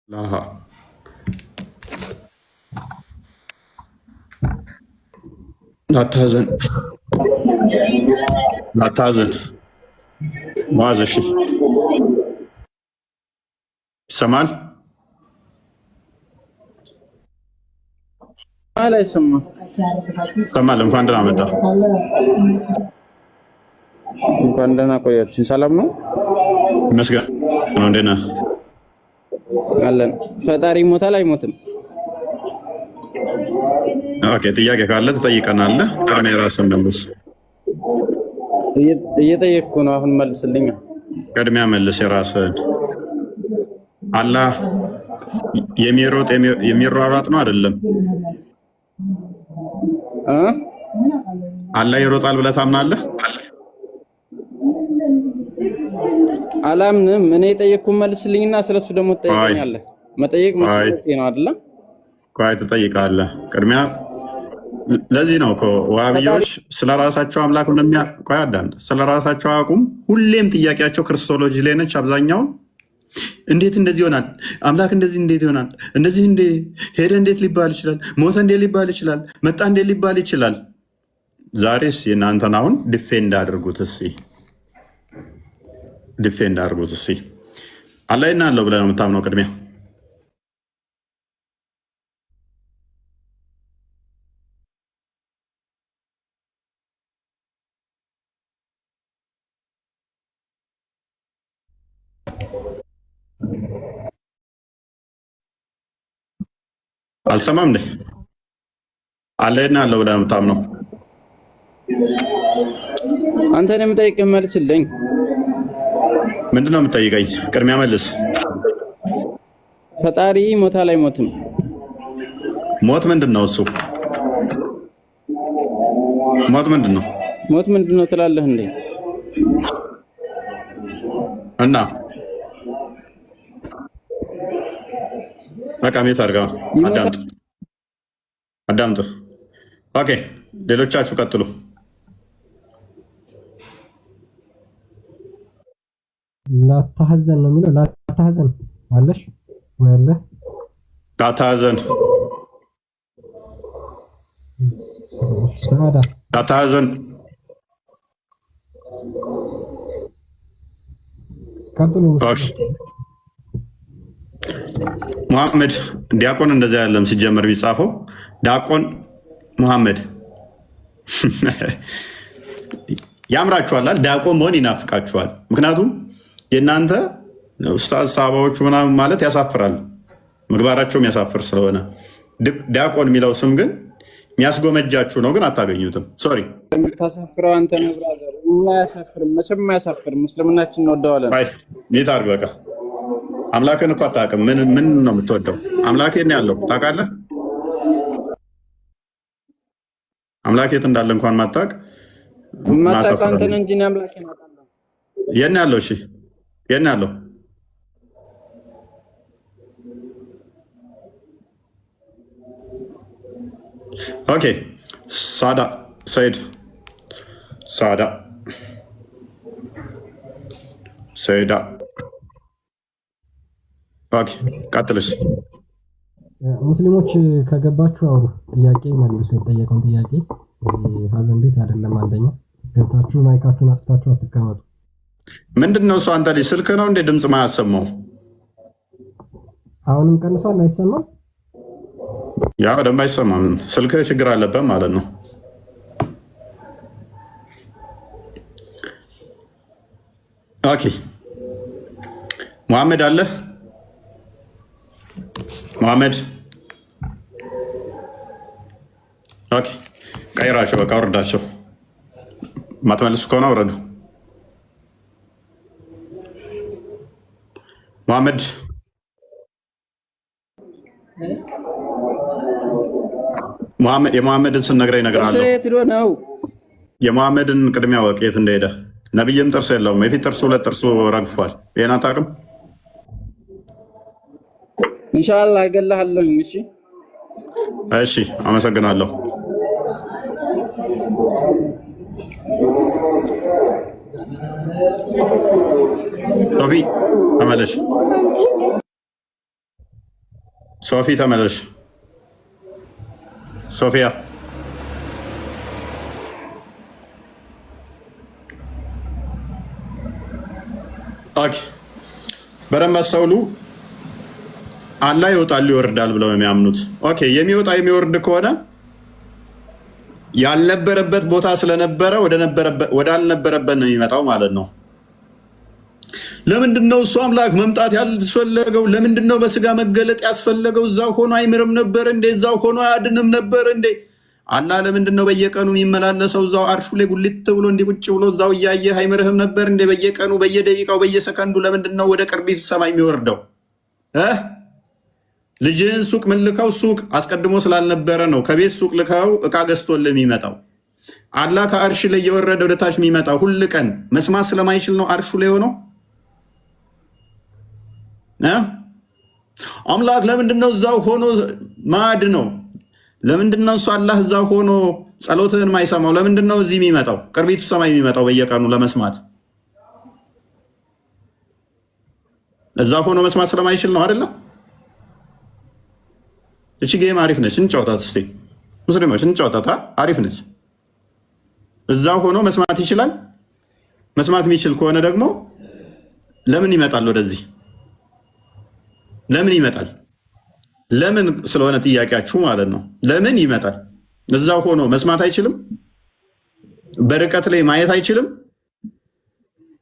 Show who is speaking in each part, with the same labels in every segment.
Speaker 1: لها لا تحزن لا تحزن ما هذا الشيء سمال
Speaker 2: ما يسمى
Speaker 1: سمال እንኳን ደህና መጣ
Speaker 2: እንኳን ደህና ቆያችሁ ሰላም ነው
Speaker 1: መስገን ነው እንደና
Speaker 2: አለን ፈጣሪ ሞታል አይሞትም
Speaker 1: ኦኬ ጥያቄ ካለ ትጠይቀናለህ ካሜራ ሰምደምስ
Speaker 2: እየጠየቅኩ ነው አሁን መልስልኝ
Speaker 1: ቀድሚያ መልስ የራስህን አላህ የሚሮጥ የሚሯሯጥ ነው አይደለም አላህ ይሮጣል ብለህ ታምናለህ
Speaker 2: አላምንም እኔ የጠየቅኩ መልስልኝና ስለሱ ደግሞ ትጠይቀኛለህ መጠየቅ ማለት ነው አይደል
Speaker 1: ቆይ ትጠይቃለህ ቅድሚያ ለዚህ ነው እኮ ዋሃቢዮች ስለራሳቸው አምላክ ቆይ አዳምጥ ስለራሳቸው አቁም ሁሌም ጥያቄያቸው ክርስቶሎጂ ላይ ነች አብዛኛው እንዴት እንደዚህ ይሆናል አምላክ እንደዚህ እንዴት ይሆናል እንደዚህ እንዴ ሄደ እንዴት ሊባል ይችላል ሞተ እንዴት ሊባል ይችላል መጣ እንዴት ሊባል ይችላል ዛሬስ የናንተን አሁን ዲፌንድ አድርጉት እስኪ ዲፌንድ አድርጉት እስኪ አላህ ይናለው ብለህ ነው የምታምነው ቅድሚያ አልሰማም እንዴ አለና አለው ብለህ የምታምነው
Speaker 2: አንተን የምጠይቅህ መልስልኝ
Speaker 1: ምንድነው የምጠይቀኝ ቅድሚያ መልስ
Speaker 2: ፈጣሪ ሞታል አይሞትም
Speaker 1: ሞት ምንድነው እሱ ሞት ምንድነው ትላለህ እንዴ እና በቃ ሜት አድርጋ አዳምጡ ኦኬ ሌሎቻችሁ ቀጥሉ
Speaker 3: ላታሐዘን ነው የሚለው ላታሐዘን አለሽ ወይ አለ
Speaker 1: ላታሐዘን
Speaker 3: ቀጥሉ
Speaker 1: ሙሐመድ ዲያቆን እንደዛ ያለም ሲጀመር ቢጻፈው ዲያቆን ሙሐመድ ያምራችኋል ዲያቆን መሆን ይናፍቃችኋል ምክንያቱም የእናንተ ኡስታዝ ሳባዎቹ ምናምን ማለት ያሳፍራል ምግባራቸውም ያሳፍር ስለሆነ ዲያቆን የሚለው ስም ግን የሚያስጎመጃችሁ ነው ግን አታገኙትም ሶሪ
Speaker 2: ታሳፍረው አንተ ነው ብራዘር የማያሳፍርም መቼም አያሳፍርም ሙስሊምናችን እንወደዋለን
Speaker 1: ኔት አድርግ በቃ አምላክን እኮ አታውቅም ምን ነው የምትወደው አምላክ የት ነው ያለው ታውቃለህ አምላክ የት እንዳለ እንኳን ማታውቅ
Speaker 2: አንተን እንጂ ነው አምላኬን አውቃለሁ
Speaker 1: የት ነው ያለው እሺ የት ነው ያለው ኦኬ ሳዳ ሰይድ ሰይዳ ኦኬ ቀጥልሽ
Speaker 3: ሙስሊሞች ከገባችሁ አውሩ ጥያቄ መልሱ የጠየቀውን ጥያቄ ሀዘን ቤት አይደለም አንደኛ ገብታችሁ ማይካችሁን አጥፍታችሁ አትቀመጡ
Speaker 1: ምንድነው እሱ አንተ ልጅ ስልክ ነው እንደ ድምጽ ማያሰማው
Speaker 3: አሁንም ቀንሷል አይሰማም
Speaker 1: ያ ደም አይሰማም ስልክ ችግር አለበት ማለት ነው ኦኬ መሐመድ አለ መሐመድ ኦኬ ቀይራቸው በቃ ወርዳቸው ማትመልሱ ከሆነ አውረዱ መሐመድ የመሐመድን ስነግረኝ እነግርሃለሁ የመሐመድን ቅድሚያ ወቅ የት እንደሄደ ነብይም ጥርስ የለውም የፊት ጥርሱ ሁለት ጥርሱ ረግፏል ይሄን አታውቅም
Speaker 2: ኢንሻአላህ እገልሃለሁ እሺ
Speaker 1: አመሰግናለሁ ሶፊ ተመለሽ ሶፊ ተመለሽ። ሶፊያ ኦኬ። በደንብ አስተውሉ። አላህ ይወጣል ይወርዳል ብለው የሚያምኑት ኦኬ። የሚወጣ የሚወርድ ከሆነ ያልነበረበት ቦታ ስለነበረ ወዳልነበረበት ነው የሚመጣው ማለት ነው። ለምንድነው እሱ አምላክ መምጣት ያስፈለገው? ለምንድነው በስጋ መገለጥ ያስፈለገው? እዛው ሆኖ አይምርም ነበር እንዴ? እዛው ሆኖ አያድንም ነበር እንዴ? አላህ ለምንድነው በየቀኑ የሚመላለሰው? እዛው አርሹ ላይ ጉልት ብሎ እንዲህ ቁጭ ብሎ እዛው እያየህ አይምርህም ነበር እንዴ? በየቀኑ በየደቂቃው በየሰከንዱ ለምንድነው ወደ ቅርቢት ሰማይ የሚወርደው? ልጅህን ሱቅ ምን ልከው ሱቅ አስቀድሞ ስላልነበረ ነው ከቤት ሱቅ ልከው እቃ ገዝቶልህ የሚመጣው። አላህ ከአርሽ ላይ እየወረደ ወደ ታች የሚመጣው ሁል ቀን መስማት ስለማይችል ነው አርሹ ላይ ሆነው። አምላክ ለምንድነው እዛው ሆኖ ማድ ነው? ለምንድነው እሱ አላህ እዛው ሆኖ ጸሎትህን ማይሰማው? ለምንድነው እዚህ የሚመጣው ቅርቢቱ ሰማይ የሚመጣው በየቀኑ ለመስማት? እዛው ሆኖ መስማት ስለማይችል ነው አይደለም? እቺ ጌም አሪፍ ነች፣ እንጫወታት እስቲ ሙስሊሞች እንጫወታት። አሪፍ ነች። እዛው ሆኖ መስማት ይችላል። መስማት የሚችል ከሆነ ደግሞ ለምን ይመጣል ወደዚህ? ለምን ይመጣል? ለምን ስለሆነ ጥያቄያችሁ ማለት ነው። ለምን ይመጣል? እዛው ሆኖ መስማት አይችልም? በርቀት ላይ ማየት አይችልም?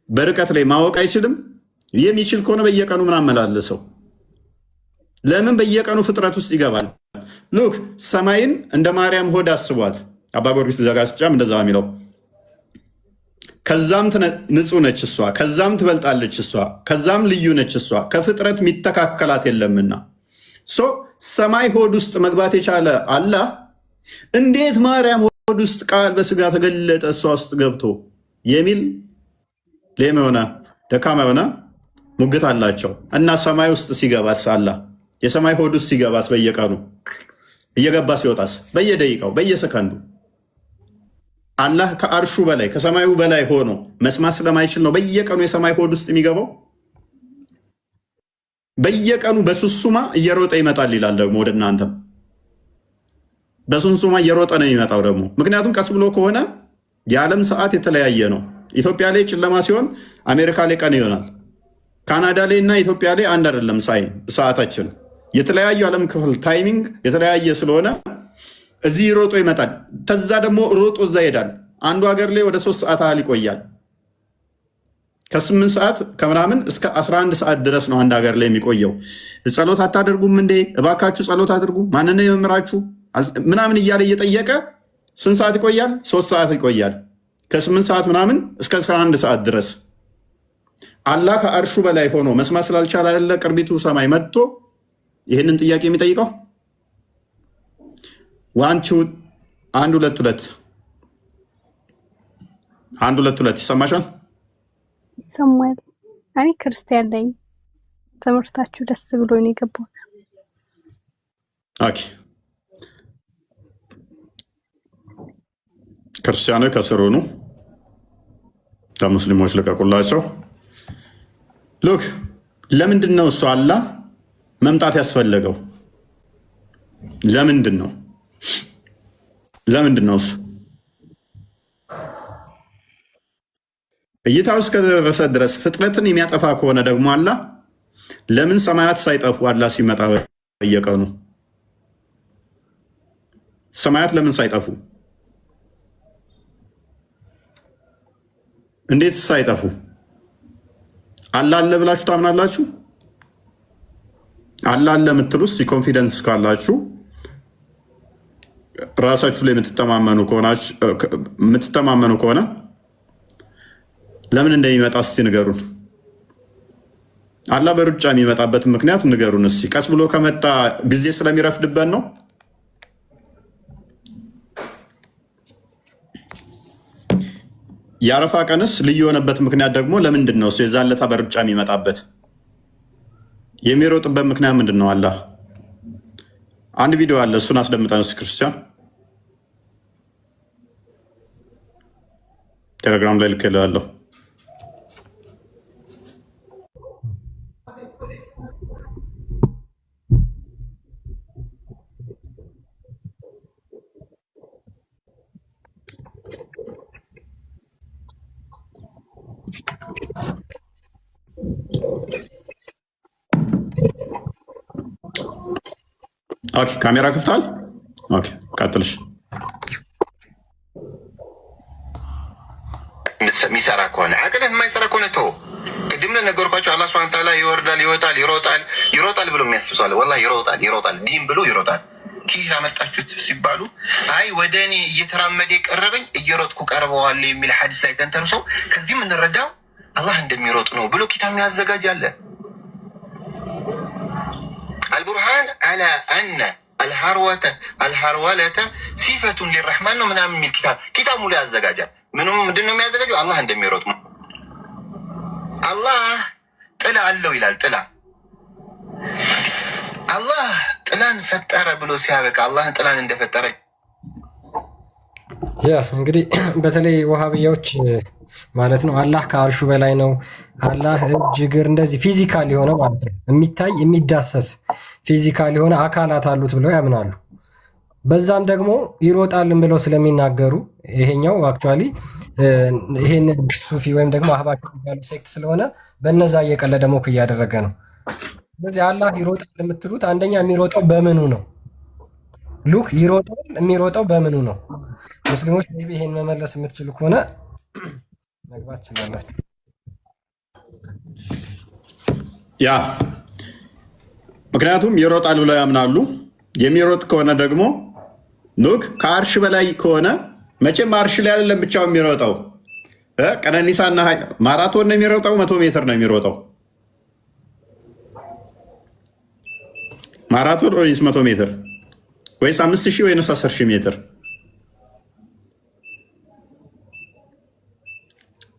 Speaker 1: በርቀት ላይ ማወቅ አይችልም? የሚችል ከሆነ በየቀኑ ምን አመላለሰው? ለምን በየቀኑ ፍጥረት ውስጥ ይገባል? ሉክ ሰማይን እንደ ማርያም ሆድ አስቧት። አባ ጊዮርጊስ ዘጋስጫም እንደዛ የሚለው ከዛም ንጹህ ነች እሷ፣ ከዛም ትበልጣለች እሷ፣ ከዛም ልዩ ነች እሷ፣ ከፍጥረት የሚተካከላት የለምና። ሰማይ ሆድ ውስጥ መግባት የቻለ አላህ እንዴት ማርያም ሆድ ውስጥ ቃል በስጋ ተገለጠ እሷ ውስጥ ገብቶ የሚል ሌም የሆነ ደካማ የሆነ ሙግት አላቸው። እና ሰማይ ውስጥ ሲገባስ አላህ የሰማይ ሆድ ውስጥ ሲገባስ በየቀኑ እየገባ ሲወጣስ በየደቂቃው በየሰከንዱ አላህ ከአርሹ በላይ ከሰማዩ በላይ ሆኖ መስማት ስለማይችል ነው በየቀኑ የሰማይ ሆድ ውስጥ የሚገባው። በየቀኑ በሱሱማ እየሮጠ ይመጣል ይላል ደግሞ ወደ እናንተም በሱሱማ እየሮጠ ነው የሚመጣው ደግሞ። ምክንያቱም ቀስ ብሎ ከሆነ የዓለም ሰዓት የተለያየ ነው። ኢትዮጵያ ላይ ጨለማ ሲሆን አሜሪካ ላይ ቀን ይሆናል። ካናዳ ላይ እና ኢትዮጵያ ላይ አንድ አይደለም ሰዓታችን። የተለያዩ ዓለም ክፍል ታይሚንግ የተለያየ ስለሆነ እዚህ ሮጦ ይመጣል። ተዛ ደግሞ ሮጦ እዛ ይሄዳል። አንዱ ሀገር ላይ ወደ 3 ሰዓት ያህል ይቆያል። ከ8 ሰዓት ከምናምን እስከ 11 ሰዓት ድረስ ነው አንድ ሀገር ላይ የሚቆየው። ጸሎት አታደርጉም እንዴ? እባካችሁ ጸሎት አድርጉ። ማንን ነው የመምራችሁ ምናምን እያለ እየጠየቀ ስንት ሰዓት ይቆያል? 3 ሰዓት ይቆያል። ከ8 ሰዓት ምናምን እስከ 11 ሰዓት ድረስ አላህ ከአርሹ በላይ ሆኖ መስማት ስላልቻለ አይደለ ቅርቢቱ ሰማይ መጥቶ ይህንን ጥያቄ የሚጠይቀው። 1 2 2 ይሰማሻል?
Speaker 4: ይሰማል። እኔ ክርስቲያን ነኝ። ትምህርታችሁ ደስ ብሎ ነው የገባሁት።
Speaker 1: ኦኬ ክርስቲያኖች ከስሩ ነው፣ ከሙስሊሞች ልቀቁላቸው። ሉክ ለምንድን ነው እሱ አላህ መምጣት ያስፈለገው? ለምንድን ነው እሱ እይታ ውስጥ ከደረሰ ድረስ ፍጥረትን የሚያጠፋ ከሆነ ደግሞ አላህ ለምን ሰማያት ሳይጠፉ አላህ ሲመጣ በየቀኑ ሰማያት ለምን ሳይጠፉ እንዴት ሳይጠፉ አላህ አለ ብላችሁ ታምናላችሁ? አላህ አለ የምትሉስ ኮንፊደንስ ካላችሁ ራሳችሁ ላይ የምትተማመኑ ከሆነ ለምን እንደሚመጣ እስቲ ንገሩን። አላህ በሩጫ የሚመጣበት ምክንያት ንገሩን እስቲ። ቀስ ብሎ ከመጣ ጊዜ ስለሚረፍድበት ነው? የአረፋ ቀንስ ልዩ የሆነበት ምክንያት ደግሞ ለምንድን ነው? እሱ የዛን ዕለት በሩጫ የሚመጣበት የሚሮጥበት ምክንያት ምንድን ነው? አላህ አንድ ቪዲዮ አለ፣ እሱን አስደምጠን እስኪ ክርስቲያን። ቴሌግራም ላይ ልኬልሃለሁ። ኦኬ ካሜራ ክፍታል። ኦኬ ቀጥልሽ።
Speaker 5: የሚሰራ ከሆነ አቅልህ የማይሰራ ከሆነ ተው። ቅድም ለነገርኳቸው አላህ ሱብሓነሁ ወተዓላ ይወርዳል፣ ይወጣል፣ ይሮጣል ብሎ የሚያስብ ሰው አለ። ወላሂ ይሮጣል ዲን ብሎ ይሮጣል። ኪስ አመጣችሁት ሲባሉ አይ ወደ እኔ እየተራመደ ቀረበኝ እየሮጥኩ ቀርበዋለሁ የሚል ሐዲስ ላይ ተንተርሶ ከዚህ የምንረዳው አላህ እንደሚሮጥ ነው ብሎ ኪታብ ያዘጋጅ አለ። አልቡርሃን አላ አነ አልሀርወለተ ሲፈቱን ሊረሕማን ነው ምናምን የሚል ኪታብ ሙሉ ያዘጋጃል። ምንድን ነው የሚያዘጋጀው? አላህ እንደሚሮጥ ነው። አላህ ጥላ አለው ይላል። ጥላ አላህ ጥላን ፈጠረ ብሎ ሲያበቃ አላህን ጥላን እንደፈጠረ
Speaker 3: ያ እንግዲህ በተለይ ወሃቢያዎች ማለት ነው አላህ ከአርሹ በላይ ነው፣ አላህ እጅ እግር እንደዚህ ፊዚካል የሆነ ማለት ነው የሚታይ የሚዳሰስ ፊዚካል የሆነ አካላት አሉት ብለው ያምናሉ። በዛም ደግሞ ይሮጣልን ብለው ስለሚናገሩ ይሄኛው አክቹአሊ ይሄን ሱፊ ወይም ደግሞ አህባሽ ያሉ ሴክት ስለሆነ በነዛ እየቀለደ ሞክ እያደረገ ነው። ስለዚህ አላህ ይሮጣል የምትሉት አንደኛ የሚሮጠው በምኑ ነው? ሉክ ይሮጣል የሚሮጠው በምኑ ነው? ሙስሊሞች ይሄን መመለስ የምትችሉ ከሆነ መግባት ትችላላችሁ።
Speaker 1: ያ ምክንያቱም ይሮጣል ብለው ያምናሉ። የሚሮጥ ከሆነ ደግሞ ኑክ ከአርሽ በላይ ከሆነ መቼም አርሽ ላይ አይደለም ብቻው የሚሮጠው። ቀነኒሳና ማራቶን ነው የሚሮጠው፣ 100 ሜትር ነው የሚሮጠው። ማራቶን ወይስ 100 ሜትር ወይስ 5000 ወይስ 10000 ሜትር?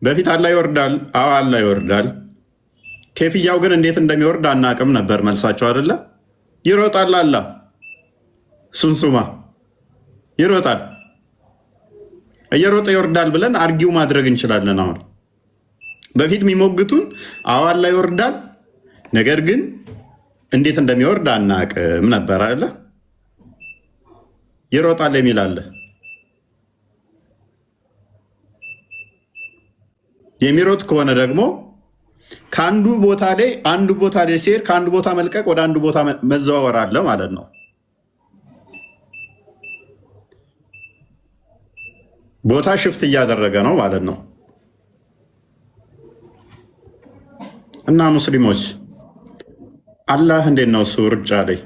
Speaker 1: በፊት አላህ ይወርዳል። አዎ አላህ ይወርዳል። ኬፍያው ግን እንዴት እንደሚወርድ አናቅም ነበር መልሳቸው አይደለ? ይሮጣል አላህ ሱንሱማ ይሮጣል። እየሮጠ ይወርዳል ብለን አርጊው ማድረግ እንችላለን። አሁን በፊት የሚሞግቱን አዎ አላህ ይወርዳል፣ ነገር ግን እንዴት እንደሚወርድ አናቅም ነበር አለ። ይሮጣል የሚል አለ። የሚሮጥ ከሆነ ደግሞ ከአንዱ ቦታ ላይ አንዱ ቦታ ላይ ሲሄድ ከአንዱ ቦታ መልቀቅ ወደ አንዱ ቦታ መዘዋወር አለ ማለት ነው። ቦታ ሽፍት እያደረገ ነው ማለት ነው። እና ሙስሊሞች አላህ እንዴት ነው እሱ ሩጫ ላይ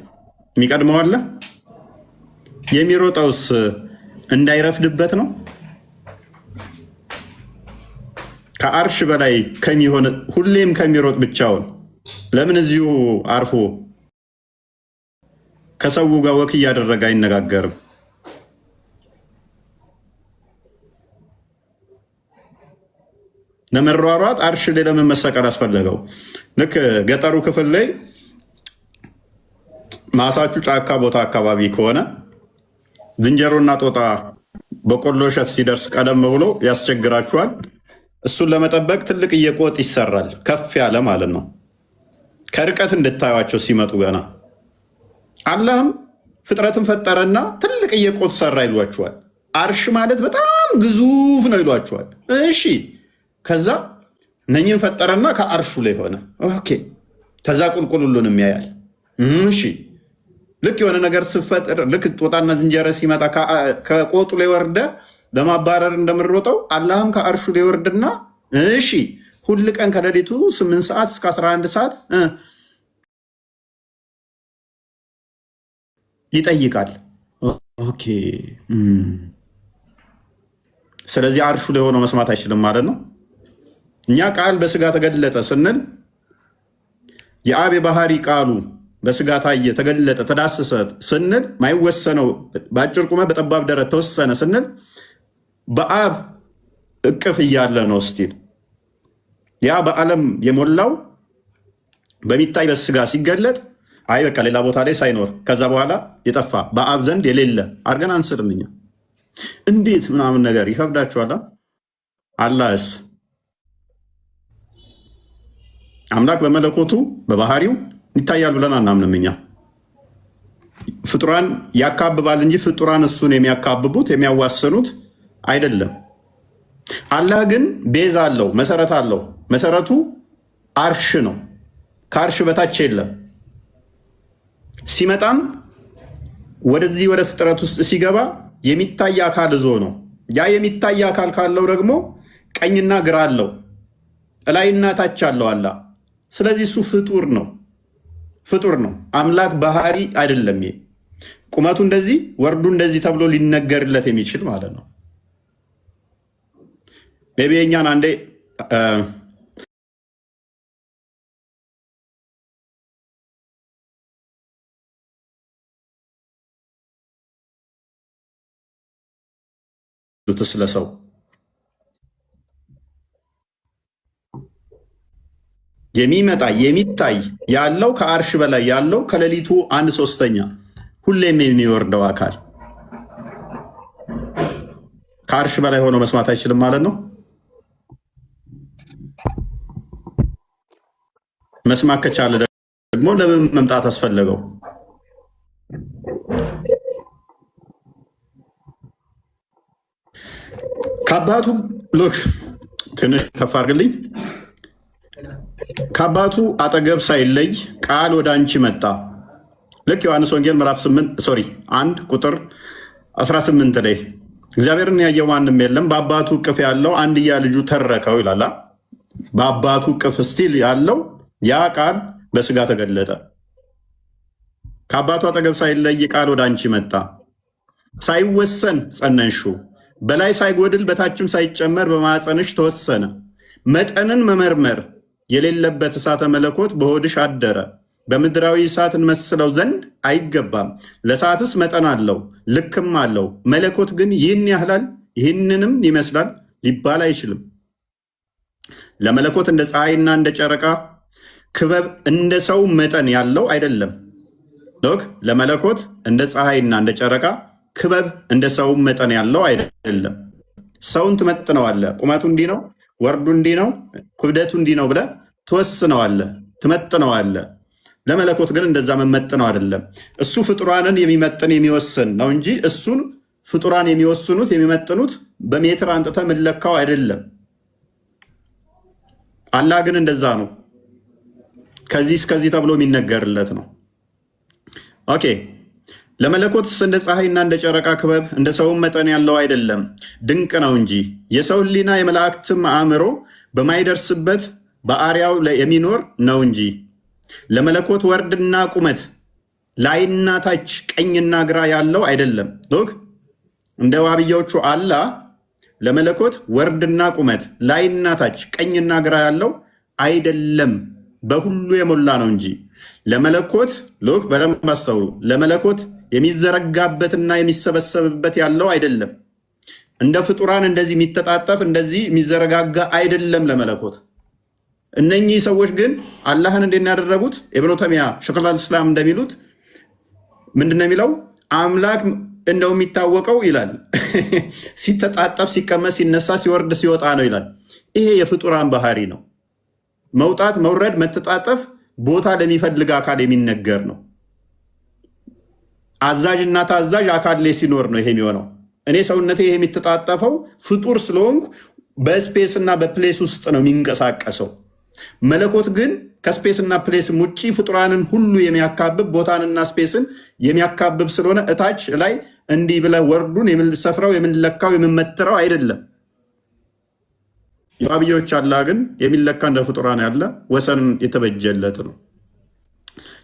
Speaker 1: የሚቀድመው አለ? የሚሮጠውስ እንዳይረፍድበት ነው። ከአርሽ በላይ ከሚሆን ሁሌም ከሚሮጥ ብቻውን ለምን እዚሁ አርፎ ከሰው ጋር ወክ እያደረገ አይነጋገርም? ለመሯሯጥ አርሽ ላይ ለምን መሰቀል አስፈለገው? ልክ ገጠሩ ክፍል ላይ ማሳችሁ ጫካ ቦታ አካባቢ ከሆነ ዝንጀሮና ጦጣ በቆሎ እሸት ሲደርስ ቀደም ብሎ ያስቸግራችኋል። እሱን ለመጠበቅ ትልቅ እየቆጥ ይሰራል፣ ከፍ ያለ ማለት ነው። ከርቀት እንድታዩቸው ሲመጡ ገና አላህም ፍጥረትን ፈጠረና ትልቅ እየቆጥ ሰራ ይሏችኋል። አርሽ ማለት በጣም ግዙፍ ነው ይሏችኋል። እሺ ከዛ እነኝን ፈጠረና ከአርሹ ላይ ሆነ። ኦኬ ከዛ ቁልቁል ሁሉንም ያያል። እሺ ልክ የሆነ ነገር ስፈጥር ልክ ጦጣና ዝንጀሮ ሲመጣ ከቆጡ ላይ ወርደ ለማባረር እንደምሮጠው አላህም ከአርሹ ላይ ወርድና እሺ ሁል ቀን ከሌሊቱ 8 ሰዓት እስከ 11 ሰዓት ይጠይቃል። ኦኬ ስለዚህ አርሹ ላይ ሆኖ መስማት አይችልም ማለት ነው። እኛ ቃል በስጋ ተገለጠ ስንል የአብ የባህሪ ቃሉ በስጋ ታየ፣ ተገለጠ፣ ተዳሰሰ ስንል ማይወሰነው በአጭር ቁመት በጠባብ ደረት ተወሰነ ስንል በአብ እቅፍ እያለ ነው። ስቲል ያ በዓለም የሞላው በሚታይ በስጋ ሲገለጥ አይ በቃ ሌላ ቦታ ላይ ሳይኖር ከዛ በኋላ የጠፋ በአብ ዘንድ የሌለ አድርገን አንስልም እኛ። እንዴት ምናምን ነገር ይከብዳችኋል። አላህስ አምላክ በመለኮቱ በባህሪው ይታያል ብለን አናምንም እኛ። ፍጡራን ያካብባል እንጂ ፍጡራን እሱን የሚያካብቡት የሚያዋስኑት አይደለም። አላህ ግን ቤዛ አለው፣ መሰረት አለው። መሰረቱ አርሽ ነው። ከአርሽ በታች የለም። ሲመጣም ወደዚህ ወደ ፍጥረት ውስጥ ሲገባ የሚታይ አካል እዞ ነው። ያ የሚታይ አካል ካለው ደግሞ ቀኝና ግራ አለው፣ እላይና ታች አለው አላህ። ስለዚህ እሱ ፍጡር ነው። አምላክ ባህሪ አይደለም። ይሄ ቁመቱ እንደዚህ ወርዱ እንደዚህ ተብሎ ሊነገርለት የሚችል ማለት ነው። ቤቢኛን አንዴ ስለሰው የሚመጣ የሚታይ ያለው ከአርሽ በላይ ያለው ከሌሊቱ 1/3 ሁሌም የሚወርደው አካል ከአርሽ በላይ ሆኖ መስማት አይችልም ማለት ነው። መስማት ከቻለ ደግሞ ለምን መምጣት አስፈለገው? ከአባቱ ሎክ ትንሽ ከፍ አድርግልኝ። ከአባቱ አጠገብ ሳይለይ ቃል ወደ አንቺ መጣ። ልክ ዮሐንስ ወንጌል ምዕራፍ 1 ቁጥር 18 ላይ እግዚአብሔርን ያየው ማንም የለም በአባቱ እቅፍ ያለው አንድያ ልጁ ተረከው ይላል። በአባቱ እቅፍ ስቲል ያለው ያ ቃል በስጋ ተገለጠ። ከአባቱ አጠገብ ሳይለይ ቃል ወደ አንቺ መጣ። ሳይወሰን ጸነንሹ፣ በላይ ሳይጎድል በታችም ሳይጨመር በማዕፀንሽ ተወሰነ። መጠንን መመርመር የሌለበት እሳተ መለኮት በሆድሽ አደረ። በምድራዊ እሳት እንመስለው ዘንድ አይገባም። ለእሳትስ መጠን አለው ልክም አለው። መለኮት ግን ይህን ያህላል ይህንንም ይመስላል ሊባል አይችልም። ለመለኮት እንደ ፀሐይና እንደ ጨረቃ ክበብ እንደ ሰው መጠን ያለው አይደለም። ለመለኮት እንደ ፀሐይና እንደ ጨረቃ ክበብ እንደ ሰው መጠን ያለው አይደለም። ሰውን ትመጥነዋለህ። ቁመቱ እንዲህ ነው፣ ወርዱ እንዲህ ነው፣ ክብደቱ እንዲህ ነው ብለህ ትወስነዋለህ፣ ትመጥነዋለህ። ለመለኮት ግን እንደዛ መመጥነው አይደለም። እሱ ፍጡራንን የሚመጥን የሚወስን ነው እንጂ እሱን ፍጡራን የሚወስኑት የሚመጥኑት በሜትር አንጥተህ የምንለካው አይደለም። አላህ ግን እንደዛ ነው። ከዚህ እስከዚህ ተብሎ የሚነገርለት ነው። ኦኬ ለመለኮትስ እንደ ፀሐይና እንደ ጨረቃ ክበብ እንደ ሰውም መጠን ያለው አይደለም፣ ድንቅ ነው እንጂ የሰው ሕሊና የመላእክትም አእምሮ በማይደርስበት በአርያው የሚኖር ነው እንጂ። ለመለኮት ወርድና ቁመት ላይና ታች ቀኝና ግራ ያለው አይደለም። እንደ ዋብያዎቹ አላህ ለመለኮት ወርድና ቁመት ላይና ታች ቀኝና ግራ ያለው አይደለም፣ በሁሉ የሞላ ነው እንጂ። ለመለኮት በደንብ አስተውሉ። ለመለኮት የሚዘረጋበትና የሚሰበሰብበት ያለው አይደለም። እንደ ፍጡራን እንደዚህ የሚተጣጠፍ እንደዚህ የሚዘረጋጋ አይደለም ለመለኮት። እነኚህ ሰዎች ግን አላህን እንዴት ያደረጉት? ኢብኑ ተይሚያ ሸይኹል ኢስላም እንደሚሉት ምንድነው የሚለው? አምላክ እንደው የሚታወቀው ይላል ሲተጣጠፍ፣ ሲቀመጥ፣ ሲነሳ፣ ሲወርድ፣ ሲወጣ ነው ይላል። ይሄ የፍጡራን ባህሪ ነው። መውጣት፣ መውረድ፣ መተጣጠፍ ቦታ ለሚፈልግ አካል የሚነገር ነው። አዛዥ እና ታዛዥ አካል ላይ ሲኖር ነው ይሄ የሚሆነው። እኔ ሰውነቴ ይሄ የሚተጣጠፈው ፍጡር ስለሆንኩ በስፔስ እና በፕሌስ ውስጥ ነው የሚንቀሳቀሰው። መለኮት ግን ከስፔስ እና ፕሌስም ውጭ ፍጡራንን ሁሉ የሚያካብብ ቦታንና ስፔስን የሚያካብብ ስለሆነ እታች ላይ እንዲህ ብለህ ወርዱን የምንሰፍረው የምንለካው የምንመትረው አይደለም። የዋብዮች አላህ ግን የሚለካ እንደ ፍጡራን ያለ ወሰን የተበጀለት ነው።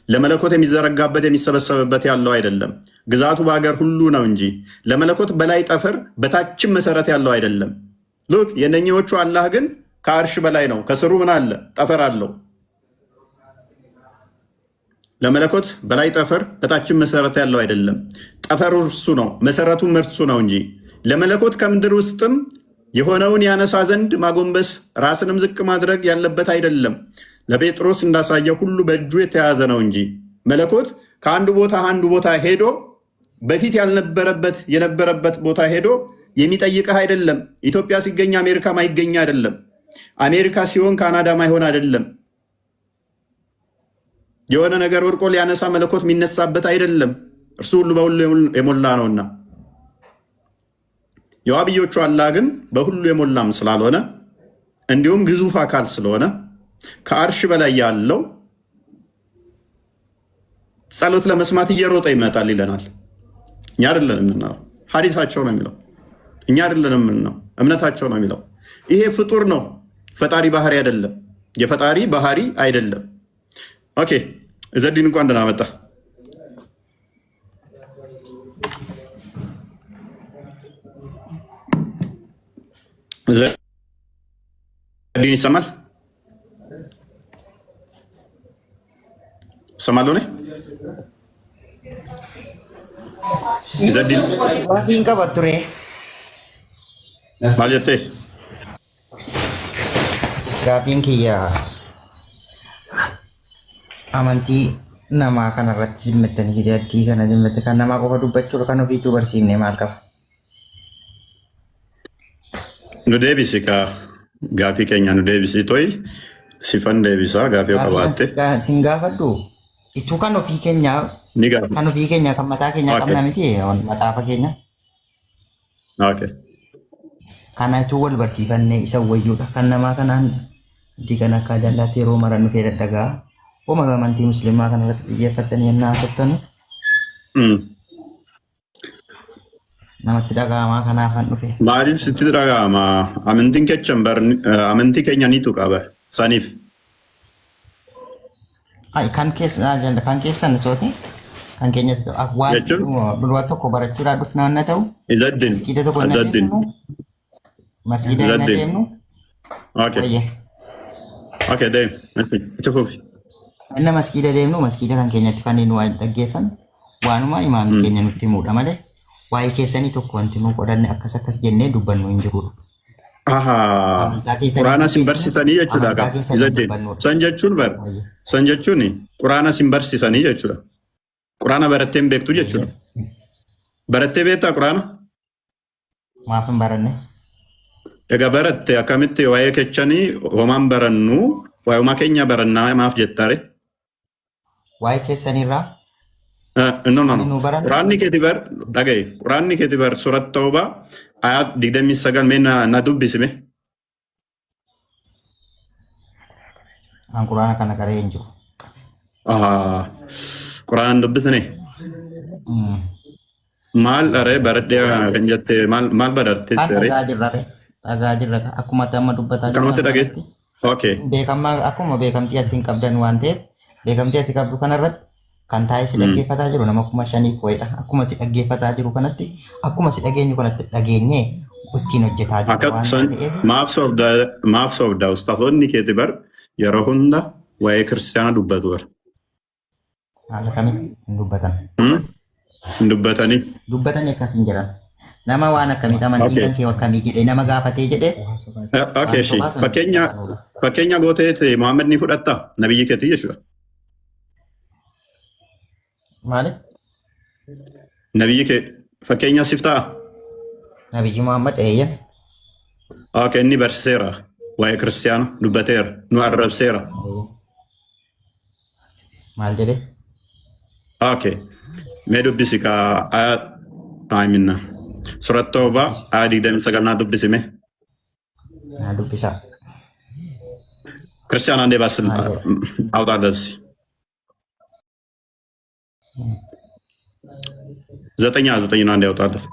Speaker 1: ለመለኮት የሚዘረጋበት የሚሰበሰብበት ያለው አይደለም። ግዛቱ በሀገር ሁሉ ነው እንጂ። ለመለኮት በላይ ጠፈር በታችም መሰረት ያለው አይደለም። ሉክ የነኚዎቹ አላህ ግን ከአርሽ በላይ ነው። ከስሩ ምን አለ? ጠፈር አለው። ለመለኮት በላይ ጠፈር በታችም መሰረት ያለው አይደለም። ጠፈሩ እርሱ ነው፣ መሰረቱም እርሱ ነው እንጂ። ለመለኮት ከምድር ውስጥም የሆነውን ያነሳ ዘንድ ማጎንበስ ራስንም ዝቅ ማድረግ ያለበት አይደለም። ለጴጥሮስ እንዳሳየው ሁሉ በእጁ የተያዘ ነው እንጂ። መለኮት ከአንዱ ቦታ አንዱ ቦታ ሄዶ በፊት ያልነበረበት የነበረበት ቦታ ሄዶ የሚጠይቅህ አይደለም። ኢትዮጵያ ሲገኝ አሜሪካ ማይገኝ አይደለም። አሜሪካ ሲሆን ካናዳ ማይሆን አይደለም። የሆነ ነገር ወድቆ ሊያነሳ መለኮት የሚነሳበት አይደለም። እርሱ ሁሉ በሁሉ የሞላ ነውና። የዋብዮቹ አላህ ግን በሁሉ የሞላም ስላልሆነ እንዲሁም ግዙፍ አካል ስለሆነ ከአርሽ በላይ ያለው ጸሎት ለመስማት እየሮጠ ይመጣል ይለናል። እኛ አይደለንም የምንለው፣ ሐዲሳቸው ነው የሚለው። እኛ አይደለንም የምንለው፣ እምነታቸው ነው የሚለው። ይሄ ፍጡር ነው፣ ፈጣሪ ባህሪ አይደለም። የፈጣሪ ባህሪ አይደለም። ኦኬ ዘዲን እንኳን ደህና መጣ። ዘዲን ይሰማል? ሰማሉ ነ ዘዲን
Speaker 6: Waafiin qaba ture.
Speaker 1: ማለቴ
Speaker 6: Gaafiin kiyya amantii namaa kanarratti simmattanii jaaddii kana simmatte kan namaa qofa dubbachuudha kan ofiituu barsiifne maal qaba?
Speaker 1: nu deebisi ka gaafii keenya nu deebisi to'i sifan deebisaa gaafii qabaatte
Speaker 6: Sin gaafadhu ituu kan ofii keenyaa
Speaker 1: ni gaafa.
Speaker 6: kan ofii keenyaa kan mataa keenyaa
Speaker 1: Okay.
Speaker 6: qabna miti maxaafa keenya
Speaker 1: Okay.
Speaker 6: kana ituu wal barsiifannee isa wayyuudha kan namaa kanaan itti kan akka jallaatti yeroo maran dhufee dadhagaa Oma amantii musliimaa kanarratti xiyyeeffatanii yennaa haasoftan
Speaker 1: Mm.
Speaker 6: namatti dhaga'amaa kanaafan dhufe.
Speaker 1: Maaliif sitti dhaga'ama? Amantii keenya ni tuqaba saniif.
Speaker 6: Kan keessan sooti kan keenyas waan duraa tokko barachuudhaan dhufna wanna ta'u
Speaker 1: Izaddin.
Speaker 6: masgiida tokko hin adeemnu masgiida hin adeemnu
Speaker 1: Okay.
Speaker 6: wayye
Speaker 1: Okay, deem. Itti fufi.
Speaker 6: inna masgiida deemnu masgiida kan keenyatti kan nu dhaggeeffan waanuma imaamni keenya nutti himuudha malee waa'ee keessanii tokko wanti nu qodanne akkas jennee dubbannu hin jirudha.
Speaker 1: Quraana sin barsiisanii jechuudha. Izaddin. San jechuun quraana sin barsiisanii jechuudha. Quraana barattee hin beektu jechuudha. Barattee beektaa quraana?
Speaker 6: Maaf hin baranne?
Speaker 1: Egaa baratte akkamitti waa'ee kechanii homaan barannu waa'uma keenya barannaa maaf jettaare?
Speaker 6: Waa'ee keessanirraa?
Speaker 1: No. Quraanni keeti bar dhagaye. Quraanni keeti bar surat Tawbaa ayat 29 mee na dubbisime.
Speaker 6: An quraana kana qaree hin jiru.
Speaker 1: Quraanaan dubbisne. Maal dharee baradhee kan jettee maal badarte?
Speaker 6: Dhagaa jirra akkuma amma dubbataa jirru.
Speaker 1: Kanumatti dhageessi. Okay.
Speaker 6: Akkuma beekamtii ati hin qabdan waan ta'eef beekamtii ati qabdu kanarratti kan taa'ee si dhaggeeffataa jiru nama 5,000 wayidha. Akkuma si dhaggeeffataa jiru kanatti akkuma si dhageenyu kanatti dhageenyee ittiin hojjetaa jiru waan ta'eef.
Speaker 1: Maaf sobdaa ustaafoonni keeti bar yeroo hunda waa'ee kiristaana dubbatu bar.
Speaker 6: Haala kamitti hin dubbatan?
Speaker 1: Hin dubbatanii.
Speaker 6: Dubbatanii akkas hin jiran. Nama waan akkamitti amantiin kan kee akkamii jedhee nama gaafatee jedhee.
Speaker 1: Okay, fakkeenya gooteeti Muhammad ni fudhatta nabiyyi keetii jechuudha.
Speaker 6: Maali?
Speaker 1: Nabiyyi kee fakkeenya siif ta'a?
Speaker 6: Nabiyyi Muhammad eeyyan.
Speaker 1: Okay, inni barsiiseera waa'ee kiristaana dubbateera nu arrabseera.
Speaker 6: Maal jedhee?
Speaker 1: Okay, mee dubbisi ka ayat surat Tawbaa ayat 29 naa dubbisime.
Speaker 6: Naa dubbisaa.
Speaker 1: ክርስቲያን አንዴ ባስል አውጣለት ዘጠኝ ነው አንዴ አውጣለት።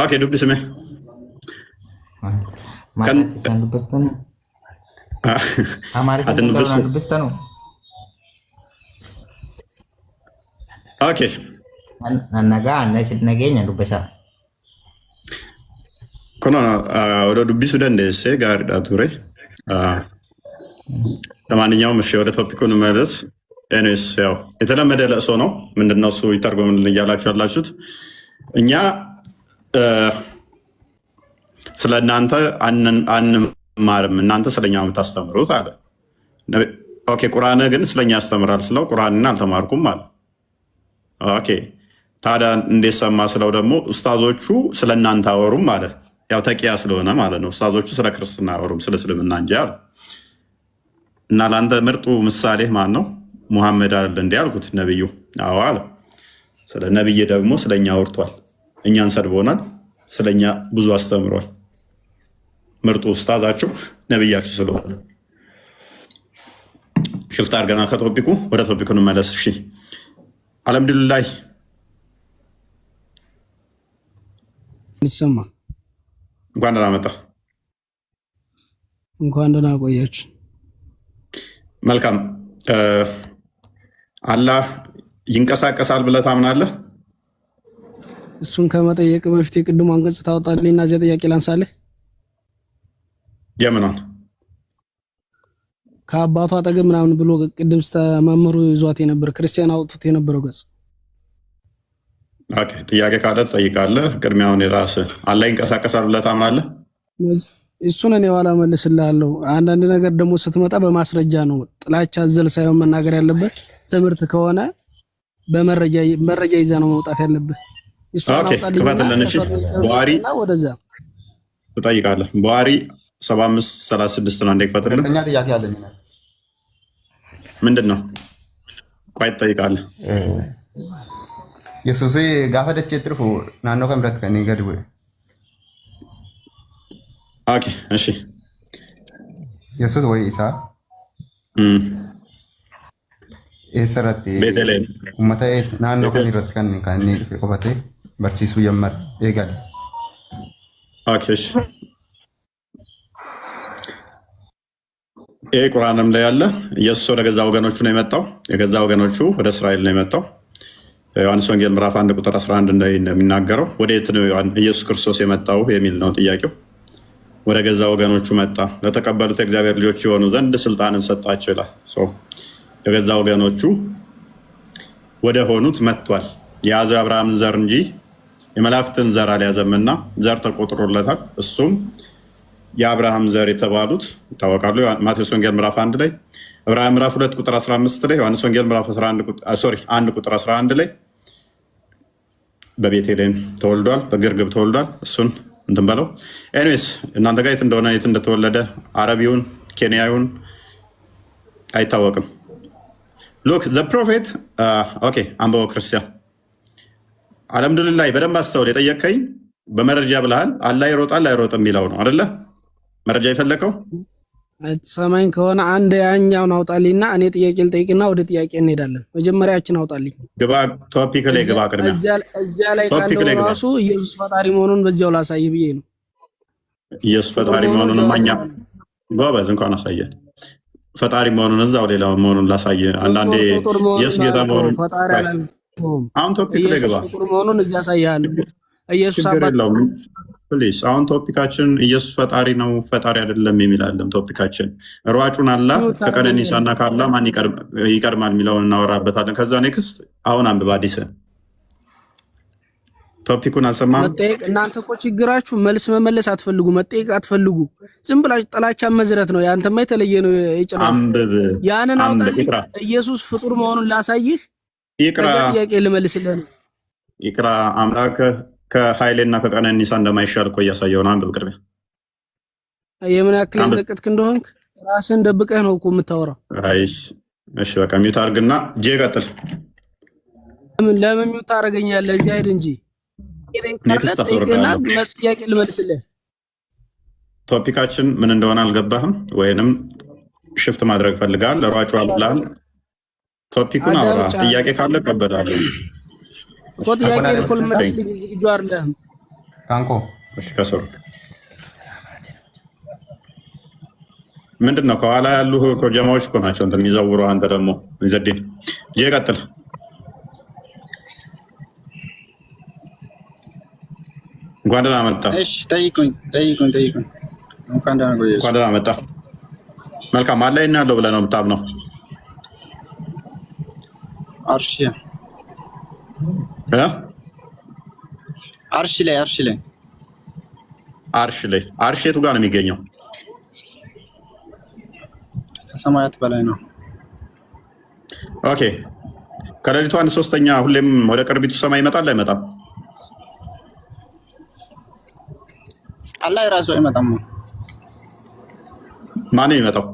Speaker 1: ኦኬ ዱብ ስሜ
Speaker 6: kan dubbistan Amaariffaa kan dubbistan
Speaker 1: Okay.
Speaker 6: Nagaa isin nageenya dubbisaa.
Speaker 1: Kun ወደ dubbisuu dandeesse gaariidha ture. ለማንኛውም እሺ ወደ ቶፒኩ እንመለስ። ኤኒዌይስ ያው የተለመደ ለእሶ ነው። ምንድነው እሱ ይተርጎምልን እያላችሁ ያላችሁት። እኛ ስለ እናንተ አንማርም፣ እናንተ ስለኛ የምታስተምሩት አለ። ኦኬ ቁርአን ግን ስለኛ ያስተምራል ስለው ቁርአንን አልተማርኩም አለ። ኦኬ ታዲያ እንዴት ሰማ ስለው ደግሞ ኡስታዞቹ ስለ እናንተ አወሩም አለ። ያው ተቂያ ስለሆነ ማለት ነው። ኡስታዞቹ ስለ ክርስትና አወሩም ስለ እስልምና እንጂ አለ። እና ለአንተ ምርጡ ምሳሌ ማን ነው? ሙሐመድ አይደል እንዴ አልኩት። ነብዩ አዎ አለ። ስለ ነብይ ደግሞ ስለኛ አወርቷል። እኛን ሰድቦናል፣ ስለኛ ብዙ አስተምሯል። ምርጡ ኡስታዛችሁ ነብያችሁ ስለሆነ ሽፍት አድርገናል ከቶፒኩ ወደ ቶፒኩ እንመለስ። እሺ አልሐምዱሊላህ
Speaker 7: ይሰማ
Speaker 1: እንኳን ደህና መጣ።
Speaker 7: እንኳን ደህና ቆያችሁ።
Speaker 1: መልካም አላህ ይንቀሳቀሳል ብለህ ታምናለህ?
Speaker 7: እሱን ከመጠየቅ በፊት የቅድሙ አንቀጽ ታወጣልኝና እዚያ ጥያቄ ላንሳለህ።
Speaker 1: የምኗን
Speaker 7: ከአባቱ አጠገብ ምናምን ብሎ ቅድም መምህሩ ይዟት የነበር ክርስቲያን አውጥቶት የነበረው ገጽ።
Speaker 1: ኦኬ ጥያቄ ካለ ትጠይቃለህ። ቅድሚያውን የራስህ አላህ ይንቀሳቀሳል ብለህ ታምናለህ?
Speaker 7: እሱን እኔ ኋላ መልስልሃለሁ። አንዳንድ ነገር ደግሞ ስትመጣ በማስረጃ ነው፣ ጥላቻ አዘል ሳይሆን መናገር ያለበት። ትምህርት ከሆነ በመረጃ ይዘህ ነው መውጣት ያለብህ።
Speaker 1: ኦኬ ክፈትልን። እሺ ቡሃሪ
Speaker 7: ወደዛ
Speaker 1: ትጠይቃለህ። ቡሃሪ 7536 ነው። እንዴ ክፈትልን።
Speaker 6: እኛ ጥያቄ አለኝ።
Speaker 1: ምንድን ነው? ቆይ ትጠይቃለህ።
Speaker 6: ኢየሱስ ጋፈ ደቼ ትርፉ ናኖ ከምረት ከኔ ገድ ወይ
Speaker 1: ኦኬ እሺ
Speaker 6: ኢየሱስ ወይ ኢሳ ኤሰረት
Speaker 1: ቤተልሔም
Speaker 6: ኡመታ ኤስ ናኖ ከምረት ከኔ ድፌ ቆፈቴ በርሲሱ የመር ኤጋል
Speaker 1: ኦኬ እሺ ይሄ ቁርአንም ላይ ያለ ኢየሱስ ወደ ገዛ ወገኖቹ ነው የመጣው። የገዛ ወገኖቹ ወደ እስራኤል ነው የመጣው። ዮሐንስ ወንጌል ምዕራፍ 1 ቁጥር 11 እንደሚናገረው ወዴት ነው ኢየሱስ ክርስቶስ የመጣው የሚል ነው ጥያቄው። ወደ ገዛ ወገኖቹ መጣ፣ ለተቀበሉት የእግዚአብሔር ልጆች የሆኑ ዘንድ ስልጣንን ሰጣቸው ይላል። የገዛ ወገኖቹ ወደ ሆኑት መጥቷል። የያዘው የአብርሃምን ዘር እንጂ የመላእክትን ዘር አልያዘምና ዘር ተቆጥሮለታል። እሱም የአብርሃም ዘር የተባሉት ይታወቃሉ። ማቴዎስ ወንጌል ምዕራፍ 1 ላይ፣ ዕብራውያን ምዕራፍ 2 ቁጥር 15 ላይ፣ ዮሐንስ ወንጌል ምዕራፍ 1 ቁጥር 11 ላይ በቤተልሔም ተወልዷል፣ በግርግብ ተወልዷል። እሱን እንትን በለው። ኤኒዌይስ እናንተ ጋር የት እንደሆነ የት እንደተወለደ አረቢውን ኬንያውን አይታወቅም። ሉክ ዘ ፕሮፌት ኦኬ አንበበው ክርስቲያን አልሐምዱሊላህ በደንብ አስተውል። የጠየቀኝ በመረጃ ብለሃል። አላህ ይሮጣል አይሮጥም የሚለው ነው አይደለ? መረጃ የፈለከው
Speaker 7: ሰማኝ ከሆነ አንድ ያኛውን አውጣልኝና እኔ ጥያቄ ልጠይቅና ወደ ጥያቄ እንሄዳለን። መጀመሪያችን አውጣልኝ።
Speaker 1: ግባ ቶፒክ ላይ ግባ። ቅድሚያ
Speaker 7: እዚያ ላይ ካለው ራሱ ኢየሱስ ፈጣሪ መሆኑን በዚያው ላሳይ ብዬ ነው።
Speaker 1: ኢየሱስ ፈጣሪ መሆኑን ማኛ ጎበዝ እንኳን አሳየን። ፈጣሪ መሆኑን እዛው ሌላው መሆኑን ላሳየ። አንዳንዴ ኢየሱስ ጌታ መሆኑን
Speaker 7: ፈጣሪ አላለም።
Speaker 1: አሁን ቶፒክ ላይ ግባ።
Speaker 7: ኢየሱስ ፈጣሪ መሆኑን እዚያ ያሳያል። ኢየሱስ አባት
Speaker 1: ፕሊስ አሁን ቶፒካችን ኢየሱስ ፈጣሪ ነው ፈጣሪ አይደለም የሚል አይደለም። ቶፒካችን ሯጩን አላህ ከቀነኒሳና ከአላህ ማን ይቀድማል የሚለውን እናወራበታለን። ከዛ ኔክስት አሁን አንብባ አዲስ ቶፒኩን አልሰማም።
Speaker 7: መጠየቅ እናንተ እኮ ችግራችሁ መልስ መመለስ አትፈልጉ፣ መጠየቅ አትፈልጉ። ዝም ብላችሁ ጥላቻ መዝረት ነው። ያንተማ የተለየ ነው። የጭራሽ ያንን አውጣልኝ። ኢየሱስ ፍጡር መሆኑን ላሳይህ።
Speaker 1: ይቅራ
Speaker 7: ጥያቄ ልመልስልህ ነው።
Speaker 1: ይቅራ አምላክ ከኃይሌና ከቀነኒሳ እንደማይሻል እኮ እያሳየው ነው። አንብብ ቅድሚያ።
Speaker 7: የምን ያክል የዘቀጥክ እንደሆንክ ራስህን ደብቀህ ነው እኮ የምታወራው።
Speaker 1: እሺ በቃ ሚውት አድርግና ጄ ቀጥል።
Speaker 7: ለምን ሚውት ታደርገኛለህ? እዚህ አይደል እንጂ ጥያቄ ልመልስልህ።
Speaker 1: ቶፒካችን ምን እንደሆነ አልገባህም ወይንም ሽፍት ማድረግ ፈልጋል። ለሯጩ አብላን ቶፒኩን አውራ። ጥያቄ ካለ ቀበላለሁ
Speaker 7: እኮ ጥያቄ እኮ ልመልስልኝ ዝግጁ አይደለህም።
Speaker 6: ካንኮ
Speaker 1: እሺ ከስሩ ምንድን ነው? ከኋላ ያሉ ጀማዎች እኮ ናቸው እንትን የሚዘውሩ። አንተ ደግሞ ይዘዲን ጄ ቀጥል። እንኳን ደህና መጣ።
Speaker 2: እሺ ጠይቁኝ። እንኳን ደህና ቆየሽ።
Speaker 1: እንኳን ደህና መጣ። መልካም አለ እና ያለው ብለህ ነው የምታምነው?
Speaker 2: አርሽ ላይ
Speaker 1: አርሽ የቱ ጋር ነው የሚገኘው?
Speaker 2: ከሰማያት በላይ ነው።
Speaker 1: ኦኬ ከሌሊቱ 1/3 ሁሌም ወደ ቅርቢቱ ሰማይ ይመጣል አይመጣም?
Speaker 2: አላህ ራሱ አይመጣም።
Speaker 1: ማን ነው የሚመጣው?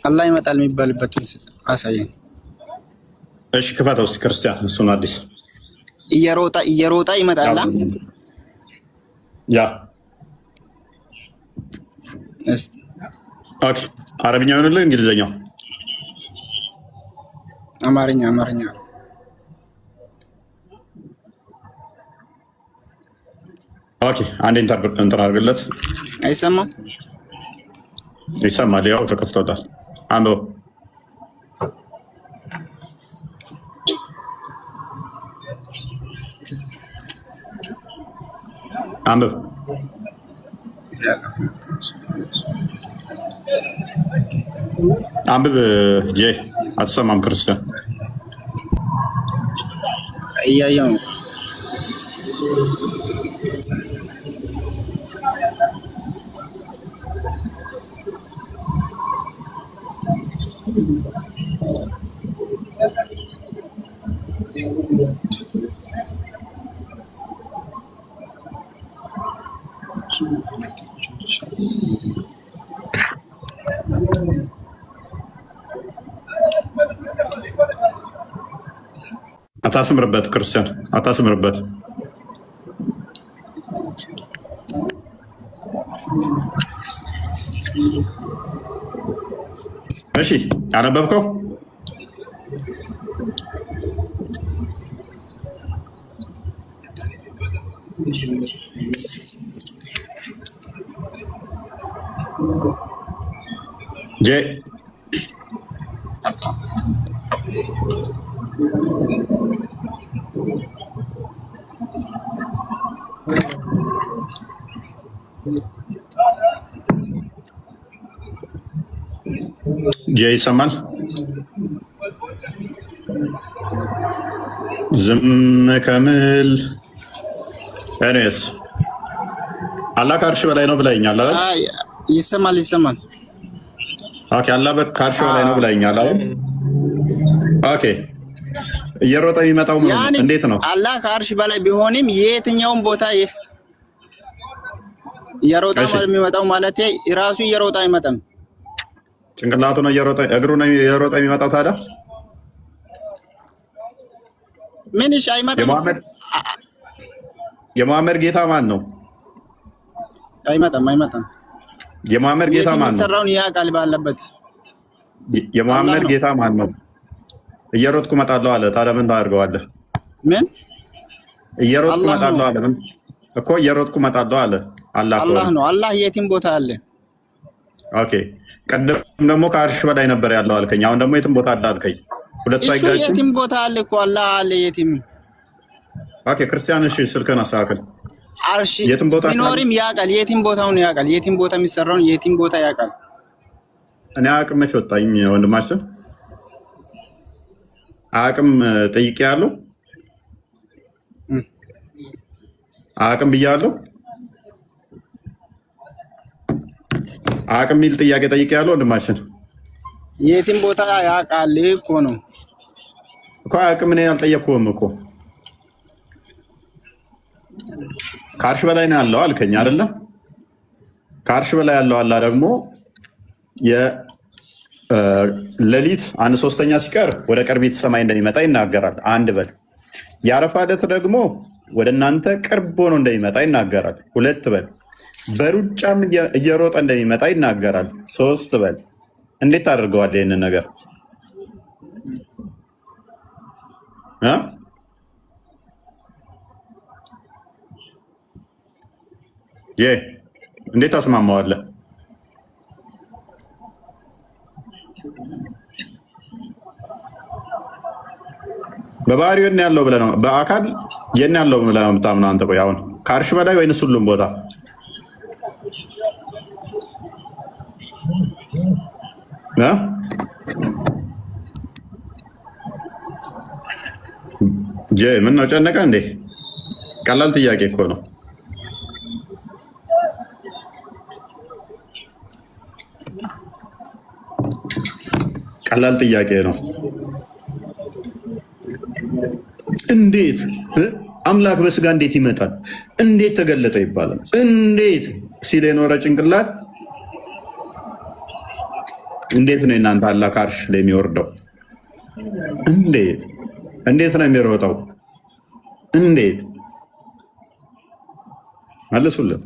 Speaker 2: አላህ ይመጣል የሚባልበትን አሳየኝ።
Speaker 1: እሺ ክፈተው እስኪ ክርስቲያን። እሱን አዲስ
Speaker 2: እየሮጣ ይመጣል።
Speaker 1: ያ
Speaker 2: እስቲ
Speaker 1: ኦኬ አረብኛ ይሆንልህ እንግሊዘኛው?
Speaker 2: አማርኛ
Speaker 1: ኦኬ አንዴ ኢንተርፕሬት እንትን አድርግለት።
Speaker 2: አይሰማም?
Speaker 1: ይሰማል። ያው ተከፍቶታል። አንብበው። አንብብ አንብብ። ጄ አትሰማም? ክርስቲያን
Speaker 2: እያየሁ ነው።
Speaker 1: አታስምርበት ክርስቲያን አታስምርበት። እሺ አነበብከው? ጄ ጄ ይሰማል? ዝም ከምል እኔስ አላህ ከአርሽ በላይ ነው ብለኸኛል አይደል?
Speaker 2: ይሰማል።
Speaker 1: ኦኬ አላህ ከአርሽ በላይ ነው ብለኸኛል አይደል? ኦኬ እየሮጠ የሚመጣው እንዴት ነው?
Speaker 2: አላህ ከአርሽ በላይ ቢሆንም የትኛውም ቦታ እየሮጠ የሚመጣው ማለት ራሱ እየሮጠ አይመጣም።
Speaker 1: ጭንቅላቱ ነው እየሮጠ እግሩ ነው እየሮጠ የሚመጣው። ታዲያ
Speaker 2: ምን እሺ አይመጣም?
Speaker 1: የመሐመድ ጌታ ማን ነው?
Speaker 2: አይመጣም።
Speaker 1: የመሐመድ ጌታ ማን ነው?
Speaker 2: ሰራውን ያውቃል ባለበት።
Speaker 1: የመሐመድ ጌታ ማን ነው? እየሮጥኩ እመጣለሁ አለ። ታዲያ ምን ታደርገዋለህ?
Speaker 2: ምን
Speaker 1: እየሮጥኩ እመጣለሁ አለ? ምን እኮ እየሮጥኩ እመጣለሁ አለ። አላህ
Speaker 2: ነው። አላህ የትም ቦታ አለ።
Speaker 1: ኦኬ ቀደም ደግሞ ከአርሽ በላይ ነበር ያለው አልከኝ። አሁን ደግሞ የትም ቦታ አለ አልከኝ። ሁለት ሳይጋጭ
Speaker 2: የትም ቦታ አለ እኮ አላህ አለ የትም።
Speaker 1: ኦኬ ክርስቲያን እሺ ስልክህን አስተካክል።
Speaker 2: አርሽ
Speaker 1: የትም ቦታ
Speaker 2: ቢኖርም ያውቃል። የትም ቦታውን ያውቃል። የትም ቦታ የሚሰራውን የትም ቦታ ያውቃል።
Speaker 1: እኔ አቅም መች ወጣኝ ወንድማችን? አቅም ጠይቄ ያለው አቅም ብያለሁ። አቅም ሚል ጥያቄ ጠይቄ ያለው ወንድማችን
Speaker 2: የትም ቦታ ያውቃል እኮ ነው
Speaker 1: እኮ። አቅም እኔ አልጠየቅኩም እኮ። ከአርሽ በላይ ነው ያለው አልከኝ አይደለ? ከአርሽ በላይ ያለው አላ ደግሞ የሌሊት 1/3 ሲቀር ወደ ቅርቢት ሰማይ እንደሚመጣ ይናገራል። አንድ በል። የአረፋ ዕለት ደግሞ ወደ እናንተ ቅርብ ሆኖ እንደሚመጣ ይናገራል። 2 በል። በሩጫም እየሮጠ እንደሚመጣ ይናገራል። 3 በል። እንዴት ታደርገዋለህ ይህንን ነገር? እንዴት ታስማማዋለህ? በባህሪው የት ነው ያለው ብለህ ነው? በአካል የት ነው ያለው ብለህ ነው የምታምነው አንተ? ቆይ አሁን ከአርሽ በላይ ወይንስ ሁሉም ቦታ? ምን ነው ጨነቀ እንዴ? ቀላል ጥያቄ እኮ ነው። ቀላል ጥያቄ ነው። እንዴት አምላክ በስጋ እንዴት ይመጣል? እንዴት ተገለጠ ይባላል? እንዴት ሲል የኖረ ጭንቅላት እንዴት ነው እናንተ አላህ ከአርሽ ላይ የሚወርደው? እንዴት ነው የሚሮጠው? እንዴት መልሱለት።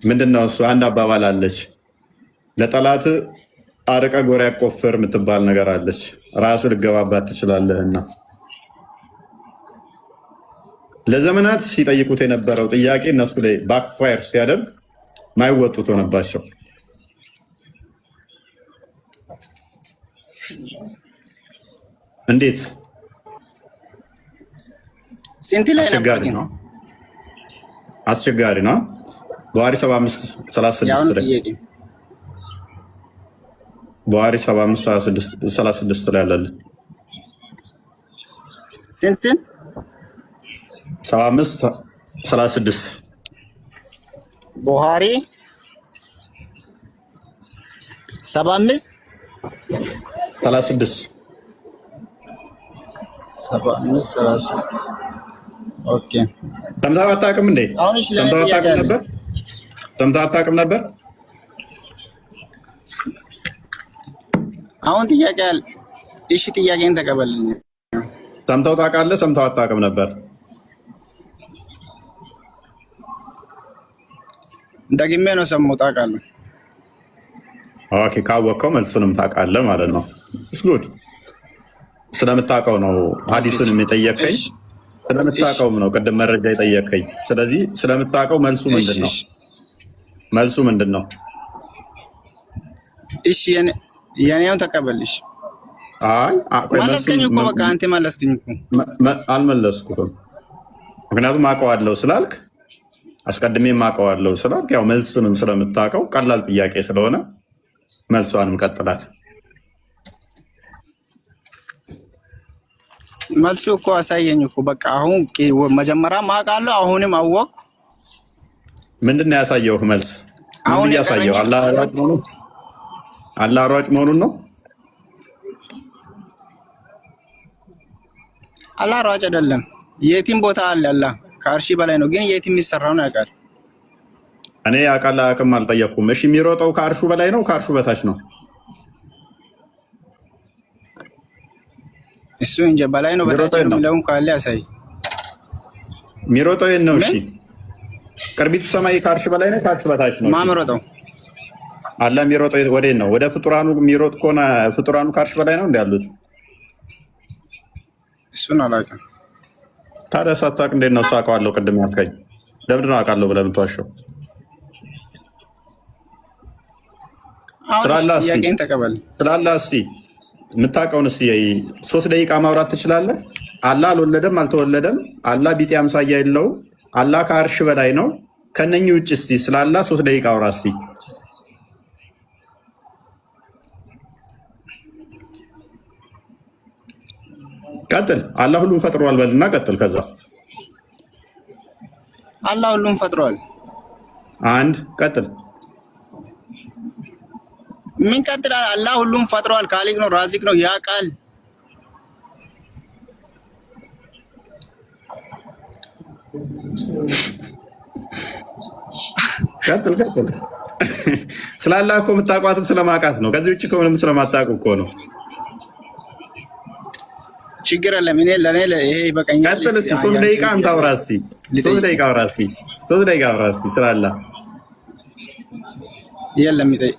Speaker 1: ምንድነው እሱ? አንድ አባባል አለች፣ ለጠላት አርቀ ጎራ ያቆፍር የምትባል ነገር አለች። ራስ ልገባባት ትችላለህና ለዘመናት ሲጠይቁት የነበረው ጥያቄ እነሱ ላይ ባክፋየር ሲያደርግ ማይወጡት ሆነባቸው። እንዴት?
Speaker 2: ስንት ላይ
Speaker 1: አስቸጋሪ ነው፣ አስቸጋሪ ነው። ቡሃሪ 75:36 ላይ ቡሃሪ 75:36 ላይ አለልን።
Speaker 2: ስንት
Speaker 1: 75:36
Speaker 2: ቡሃሪ 75:36 ኦኬ።
Speaker 1: ሰምተህ አታውቅም እንዴ? ሰምተህ አታውቅም ነበር? ሰምተህ አታውቅም ነበር?
Speaker 2: አሁን ጥያቄ አለ። እሺ ጥያቄን ተቀበልኝ።
Speaker 1: ሰምተው ታውቃለህ? ሰምተው አታውቅም ነበር?
Speaker 2: ደግሜ ነው ሰማሁት፣ አውቃለሁ።
Speaker 1: ኦኬ፣ ካወቅከው መልሱንም ታውቃለህ ማለት ነው። እስጉድ ስለምታውቀው ነው ሐዲስን የጠየቀኝ፣ ስለምታውቀውም ነው ቅድም መረጃ የጠየቀኝ። ስለዚህ ስለምታውቀው መልሱ ምንድን ነው? መልሱ ምንድን ነው?
Speaker 2: እሺ የኔውን ተቀበልሽ።
Speaker 1: አይ
Speaker 2: መለስከኝ እኮ በቃ አንተ መለስከኝ እኮ።
Speaker 1: አልመለስኩም፣ ምክንያቱም አውቀዋለሁ ስላልክ፣ አስቀድሜም አውቀዋለሁ ስላልክ፣ ያው መልሱንም ስለምታውቀው ቀላል ጥያቄ ስለሆነ መልሷንም ቀጥላት።
Speaker 2: መልሱ እኮ አሳየኝ እኮ በቃ። አሁን መጀመሪያም አውቃለሁ፣ አሁንም አወቅኩ።
Speaker 1: ምንድን ነው ያሳየውህ መልስ? አሁን ያሳየው አላህ ሯጭ መሆኑን ነው።
Speaker 2: አላህ ሯጭ አይደለም። የቲም ቦታ አለ። አላህ ከአርሺ በላይ ነው፣ ግን የቲም የሚሰራውን ያውቃል።
Speaker 1: እኔ ያውቃል አያውቅም አልጠየቅኩም። እሺ የሚሮጠው ከአርሹ በላይ ነው ከአርሹ በታች ነው?
Speaker 2: እሱ እንጂ በላይ ነው በታች ነው የሚለውን ካለ ያሳይ።
Speaker 1: የሚሮጠው የት ነው? እሺ ቅርቢቱ ሰማይ ከአርሽ በላይ ነው ከአርሽ በታች ነው?
Speaker 2: ማምሮጠው
Speaker 1: አላህ የሚሮጠው ወዴት ነው? ወደ ፍጡራኑ የሚሮጥ ከሆነ ፍጡራኑ ከአርሽ በላይ ነው እንዴ ያሉት?
Speaker 2: እሱን አላውቅም።
Speaker 1: ታዲያ ሳታውቅ እንዴት ነው እሱ አውቀዋለሁ ቅድም ያልከኝ? ለምንድን ነው አውቃለሁ ብለህ የምትዋሸው?
Speaker 2: ጥያቄን ተቀበል።
Speaker 1: ስላላህ እስኪ የምታውቀውን እስኪ 3 ደቂቃ ማውራት ትችላለህ? አላህ አልወለደም አልተወለደም፣ አላህ ቢጤ አምሳያ የለውም፣ አላህ ከአርሽ በላይ ነው። ከነኚህ ውጭ እስኪ ስላላህ 3 ደቂቃ አውራ እስኪ። ቀጥል። አላህ ሁሉም ፈጥሯል በልና ቀጥል። ከዛ
Speaker 2: አላህ ሁሉም ፈጥሯል።
Speaker 1: አንድ ቀጥል።
Speaker 2: ምን ቀጥል? አላህ ሁሉም ፈጥሯል። ካሊቅ ነው፣ ራዚቅ ነው፣ ያውቃል።
Speaker 1: ቀጥል ቀጥል። ስላላህ እኮ የምታውቋትን ስለማውቃት ነው። ከዚህ ውጭ ምንም ስለማታውቁ እኮ ነው።
Speaker 2: ችግር የለም። እኔ ለኔ ይሄ ይበቃኛል።
Speaker 1: ቀጥል እስኪ 3 ደቂቃ አንተ አውራ እስኪ። 3 ደቂቃ አውራ እስኪ። 3 ደቂቃ አውራ እስኪ ስላላህ።
Speaker 2: የለም ይጠይ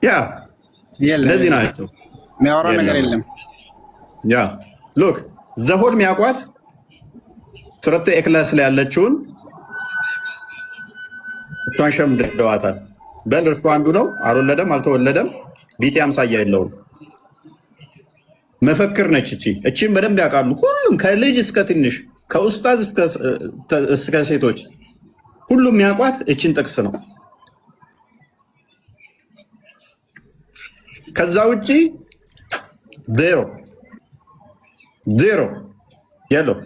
Speaker 1: ያ እንደዚህ ናቸው።
Speaker 2: የሚያወራ ነገር የለም።
Speaker 1: ያ ሎክ ዘሆል የሚያውቋት ሱረቱ ኢኽላስ ላይ ያለችውን እሷን ሸምድደዋታል። በል እርሱ አንዱ ነው፣ አልወለደም አልተወለደም፣ ቢጤ አምሳያ የለውም። መፈክር ነች እቺ። እቺም በደንብ ያውቃሉ ሁሉም፣ ከልጅ እስከ ትንሽ፣ ከኡስታዝ እስከ ሴቶች ሁሉም የሚያውቋት እቺን ጥቅስ ነው። ከዛ ውጪ ዜሮ የለው።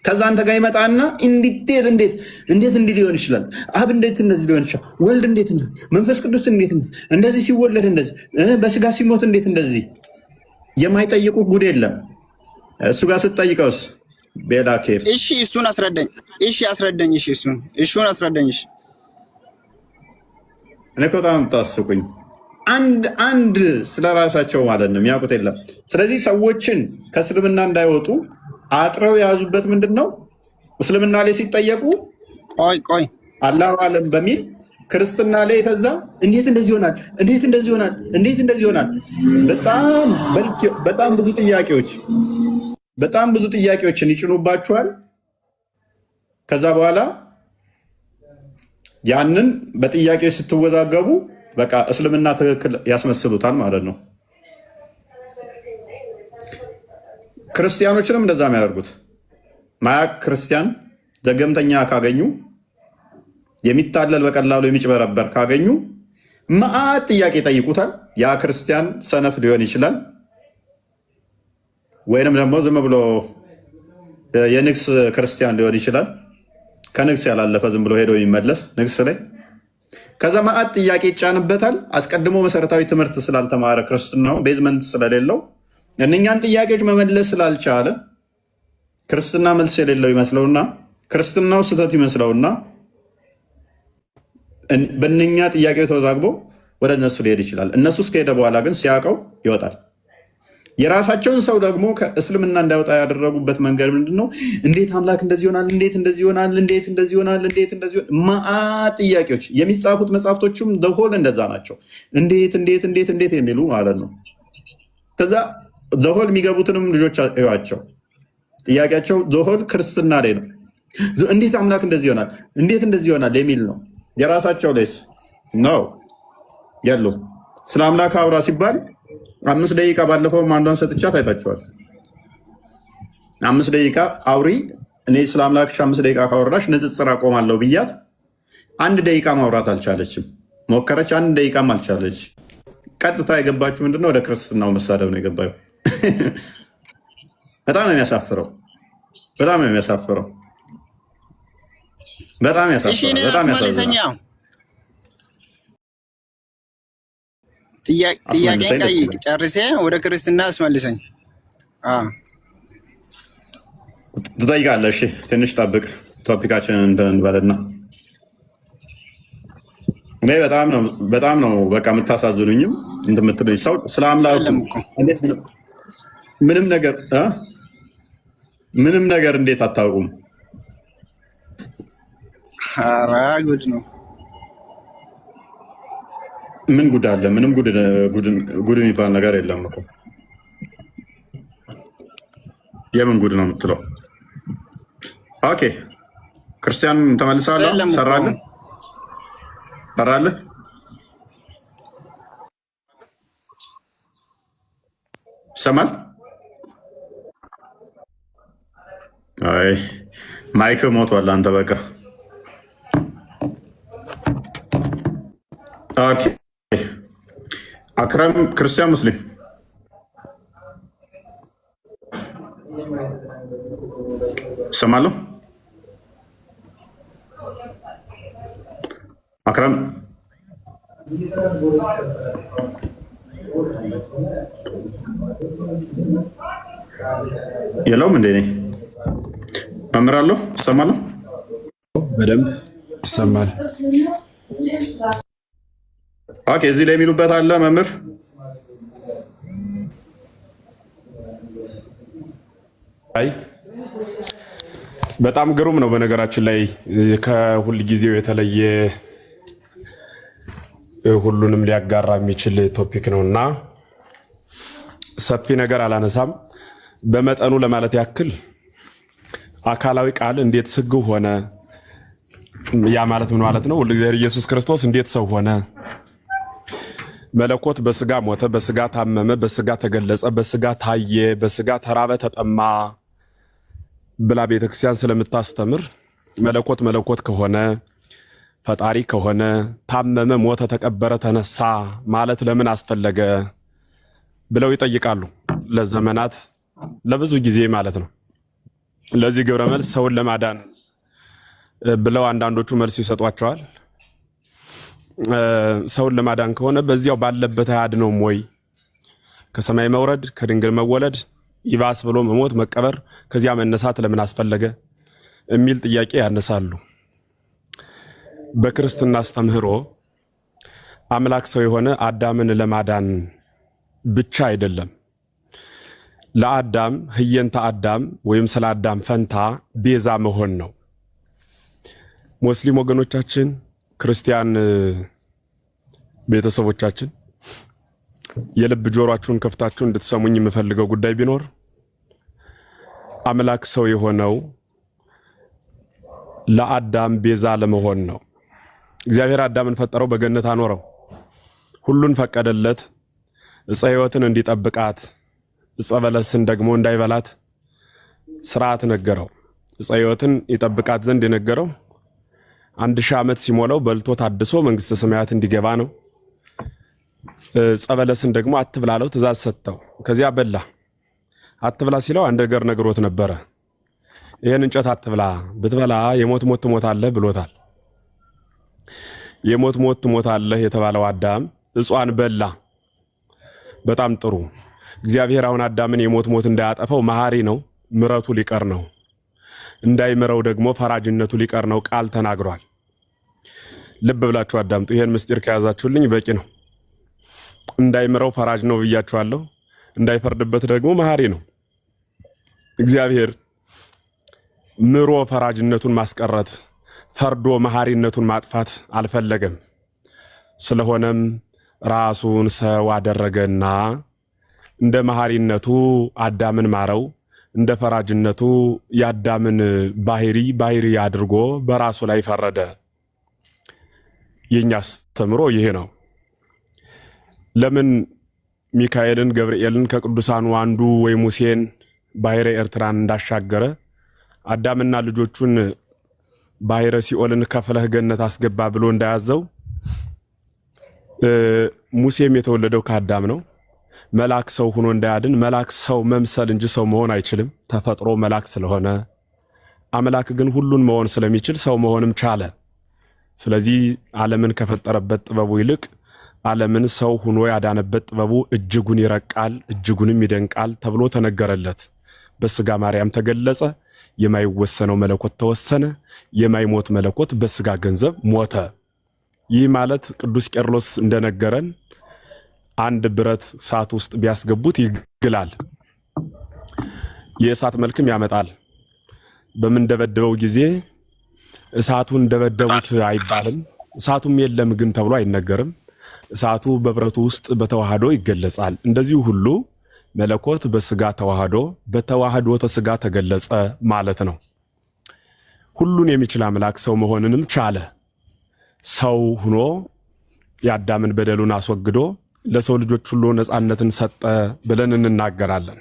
Speaker 1: ከዛ አንተ ጋር ይመጣና እንዲቴል እንዴት እንዲህ ሊሆን ይችላል? አብ እንዴት እንደዚህ ሊሆን ይችላል? ወልድ እንዴት መንፈስ ቅዱስ እንዴት እንደዚህ ሲወለድ እንደዚህ በስጋ ሲሞት እንዴት እንደዚህ? የማይጠይቁ ጉድ የለም። እሱ ጋር ስትጠይቀውስ ቤላ ኬፍ።
Speaker 2: እሺ እሱን አስረዳኝ። እሺ አስረዳኝ። እሺ እሱን አስረዳኝ። እሺ
Speaker 1: እኔ እኮ በጣም ታስቁኝ። አንድ ስለ ራሳቸው ማለት ነው የሚያውቁት የለም። ስለዚህ ሰዎችን ከእስልምና እንዳይወጡ አጥረው የያዙበት ምንድን ነው? እስልምና ላይ ሲጠየቁ
Speaker 2: ቆይ
Speaker 1: አላሁ አለም በሚል ክርስትና ላይ የተዛ እንዴት እንደዚህ ይሆናል? እንዴት እንደዚህ ይሆናል? እንዴት እንደዚህ ይሆናል? በጣም ብዙ ጥያቄዎችን ይጭኑባችኋል። ከዛ በኋላ ያንን በጥያቄ ስትወዛገቡ በቃ እስልምና ትክክል ያስመስሉታል ማለት ነው። ክርስቲያኖችንም እንደዛ የሚያደርጉት ማያቅ ክርስቲያን ዘገምተኛ ካገኙ የሚታለል በቀላሉ የሚጭበረበር ካገኙ መዓት ጥያቄ ጠይቁታል። ያ ክርስቲያን ሰነፍ ሊሆን ይችላል፣ ወይንም ደግሞ ዝም ብሎ የንግስ ክርስቲያን ሊሆን ይችላል። ከንግስ ያላለፈ ዝም ብሎ ሄዶ የሚመለስ ንግስ ላይ ከዛ መዓት ጥያቄ ይጫንበታል። አስቀድሞ መሰረታዊ ትምህርት ስላልተማረ ክርስትናው ቤዝመንት ስለሌለው እነኛን ጥያቄዎች መመለስ ስላልቻለ ክርስትና መልስ የሌለው ይመስለውና ክርስትናው ስህተት ይመስለውና በእነኛ ጥያቄው ተወዛግቦ ወደ እነሱ ሊሄድ ይችላል። እነሱ እስከሄደ በኋላ ግን ሲያውቀው ይወጣል። የራሳቸውን ሰው ደግሞ ከእስልምና እንዳይወጣ ያደረጉበት መንገድ ምንድን ነው? እንዴት አምላክ እንደዚህ ይሆናል? እንዴት እንደዚህ ይሆናል? እንዴት እንደዚህ ይሆናል? እንዴት እንደዚህ ይሆናል? መዓት ጥያቄዎች የሚጻፉት መጽሐፍቶችም ዘሆል እንደዛ ናቸው። እንዴት እንዴት እንዴት እንዴት የሚሉ ማለት ነው። ከዛ ዘሆል የሚገቡትንም ልጆች እዩዋቸው። ጥያቄያቸው ዘሆል ክርስትና ላይ ነው። እንዴት አምላክ እንደዚህ ይሆናል? እንዴት እንደዚህ ይሆናል የሚል ነው። የራሳቸው ላይስ ነው ያሉ ስለ አምላክ አውራ ሲባል 5 ደቂቃ ባለፈው አንዷን ሰጥቻት አይታችኋል። 5 ደቂቃ አውሪ፣ እኔ ስለ አምላክሽ 5 ደቂቃ ካወራሽ ንጽጽር አቆማለሁ ብያት 1 ደቂቃ ማውራት አልቻለችም። ሞከረች፣ 1 ደቂቃም አልቻለች። ቀጥታ የገባችው ምንድነው? ወደ ክርስትናው መሳደብ ነው የገባው። በጣም ነው የሚያሳፍረው። በጣም ነው የሚያሳፍረው። በጣም ያሳፍራል። በጣም ያሳፍራል።
Speaker 2: ጥያቄን ቀይ ጨርሴ ወደ ክርስትና አስመልሰኝ።
Speaker 1: ትጠይቃለህ? እሺ ትንሽ ጠብቅ። ቶፒካችንን እንትን እንበልና እኔ በጣም ነው በቃ የምታሳዝኑኝም እንትን የምትሉኝ ሰው ስለ አምላኩ ምንም ነገር እንዴት አታውቁም?
Speaker 2: ኧረ ጉድ ነው።
Speaker 1: ምን ጉድ አለ? ምንም ጉድ የሚባል ነገር የለም እኮ። የምን ጉድ ነው የምትለው? ኦኬ ክርስቲያን ተመልሳለህ? ሰራልህ? ይሰማል? አይ ማይክ ሞቷል። አንተ በቃ ኦኬ። አክረም ክርስቲያን ሙስሊም ይሰማለሁ? አክረም የለውም እንዴ? እኔ መምራለሁ። ይሰማለሁ?
Speaker 8: በደንብ ይሰማል።
Speaker 1: ኦኬ እዚህ ላይ የሚሉበት አለ መምህር?
Speaker 8: አይ በጣም ግሩም ነው። በነገራችን ላይ ከሁል ጊዜው የተለየ ሁሉንም ሊያጋራ የሚችል ቶፒክ ነውና ሰፊ ነገር አላነሳም። በመጠኑ ለማለት ያክል አካላዊ ቃል እንዴት ስግው ሆነ? ያ ማለት ምን ማለት ነው? ወልደ ኢየሱስ ክርስቶስ እንዴት ሰው ሆነ? መለኮት በስጋ ሞተ፣ በስጋ ታመመ፣ በስጋ ተገለጸ፣ በስጋ ታየ፣ በስጋ ተራበ፣ ተጠማ ብላ ቤተክርስቲያን ስለምታስተምር መለኮት ከሆነ ፈጣሪ ከሆነ ታመመ፣ ሞተ፣ ተቀበረ፣ ተነሳ ማለት ለምን አስፈለገ ብለው ይጠይቃሉ። ለዘመናት ለብዙ ጊዜ ማለት ነው። ለዚህ ግብረ መልስ ሰውን ለማዳን ብለው አንዳንዶቹ መልስ ይሰጧቸዋል። ሰውን ለማዳን ከሆነ በዚያው ባለበት አያድነውም ወይ? ከሰማይ መውረድ፣ ከድንግል መወለድ፣ ይባስ ብሎ መሞት፣ መቀበር፣ ከዚያ መነሳት ለምን አስፈለገ የሚል ጥያቄ ያነሳሉ። በክርስትና አስተምህሮ አምላክ ሰው የሆነ አዳምን ለማዳን ብቻ አይደለም። ለአዳም ህየንተ አዳም ወይም ስለ አዳም ፈንታ ቤዛ መሆን ነው። ሙስሊም ወገኖቻችን፣ ክርስቲያን ቤተሰቦቻችን የልብ ጆሮአችሁን ከፍታችሁ እንድትሰሙኝ የምፈልገው ጉዳይ ቢኖር አምላክ ሰው የሆነው ለአዳም ቤዛ ለመሆን ነው። እግዚአብሔር አዳምን ፈጠረው፣ በገነት አኖረው፣ ሁሉን ፈቀደለት። ዕፀ ሕይወትን እንዲጠብቃት ዕፀ በለስን ደግሞ እንዳይበላት ሥርዓት ነገረው። ዕፀ ሕይወትን ይጠብቃት ዘንድ የነገረው 1000 ዓመት ሲሞላው በልቶ ታድሶ መንግሥተ ሰማያት እንዲገባ ነው። ዕፀ በለስን ደግሞ አትብላለው ትእዛዝ ሰጠው። ከዚያ በላ። አትብላ ሲለው አንድ ነገር ነግሮት ነበረ። ይሄን እንጨት አትብላ፣ ብትበላ የሞት ሞት ትሞታለህ ብሎታል። የሞት ሞት ትሞታለህ የተባለው አዳም ዕጿን በላ። በጣም ጥሩ። እግዚአብሔር አሁን አዳምን የሞት ሞት እንዳያጠፋው መሐሪ ነው፣ ምሕረቱ ሊቀር ነው። እንዳይምረው ደግሞ ፈራጅነቱ ሊቀር ነው ቃል ተናግሯል። ልብ ብላችሁ አዳምጡ። ይሄን ምስጢር ከያዛችሁልኝ በቂ ነው። እንዳይምረው ፈራጅ ነው ብያችኋለሁ። እንዳይፈርድበት ደግሞ መሐሪ ነው። እግዚአብሔር ምሮ ፈራጅነቱን ማስቀረት፣ ፈርዶ መሐሪነቱን ማጥፋት አልፈለገም። ስለሆነም ራሱን ሰው አደረገና እንደ መሐሪነቱ አዳምን ማረው፣ እንደ ፈራጅነቱ የአዳምን ባህሪ አድርጎ በራሱ ላይ ፈረደ። የኛ አስተምሮ ይሄ ነው። ለምን ሚካኤልን ገብርኤልን ከቅዱሳኑ አንዱ ወይ ሙሴን ባሕረ ኤርትራን እንዳሻገረ አዳምና ልጆቹን ባሕረ ሲኦልን ከፍለህ ገነት አስገባ ብሎ እንዳያዘው ሙሴም የተወለደው ከአዳም ነው። መልአክ ሰው ሆኖ እንዳያድን መልአክ ሰው መምሰል እንጂ ሰው መሆን አይችልም፣ ተፈጥሮ መልአክ ስለሆነ። አምላክ ግን ሁሉን መሆን ስለሚችል ሰው መሆንም ቻለ። ስለዚህ ዓለምን ከፈጠረበት ጥበቡ ይልቅ ዓለምን ሰው ሆኖ ያዳነበት ጥበቡ እጅጉን ይረቃል፣ እጅጉንም ይደንቃል ተብሎ ተነገረለት። በስጋ ማርያም ተገለጸ። የማይወሰነው መለኮት ተወሰነ። የማይሞት መለኮት በስጋ ገንዘብ ሞተ። ይህ ማለት ቅዱስ ቄርሎስ እንደነገረን አንድ ብረት እሳት ውስጥ ቢያስገቡት ይግላል፣ የእሳት መልክም ያመጣል። በምንደበደበው ጊዜ እሳቱን ደበደቡት አይባልም፣ እሳቱም የለም ግን ተብሎ አይነገርም። እሳቱ በብረቱ ውስጥ በተዋህዶ ይገለጻል። እንደዚሁ ሁሉ መለኮት በስጋ ተዋህዶ በተዋህዶተ ስጋ ተገለጸ ማለት ነው። ሁሉን የሚችል አምላክ ሰው መሆንንም ቻለ። ሰው ሆኖ የአዳምን በደሉን አስወግዶ ለሰው ልጆች ሁሉ ነፃነትን ሰጠ ብለን እንናገራለን።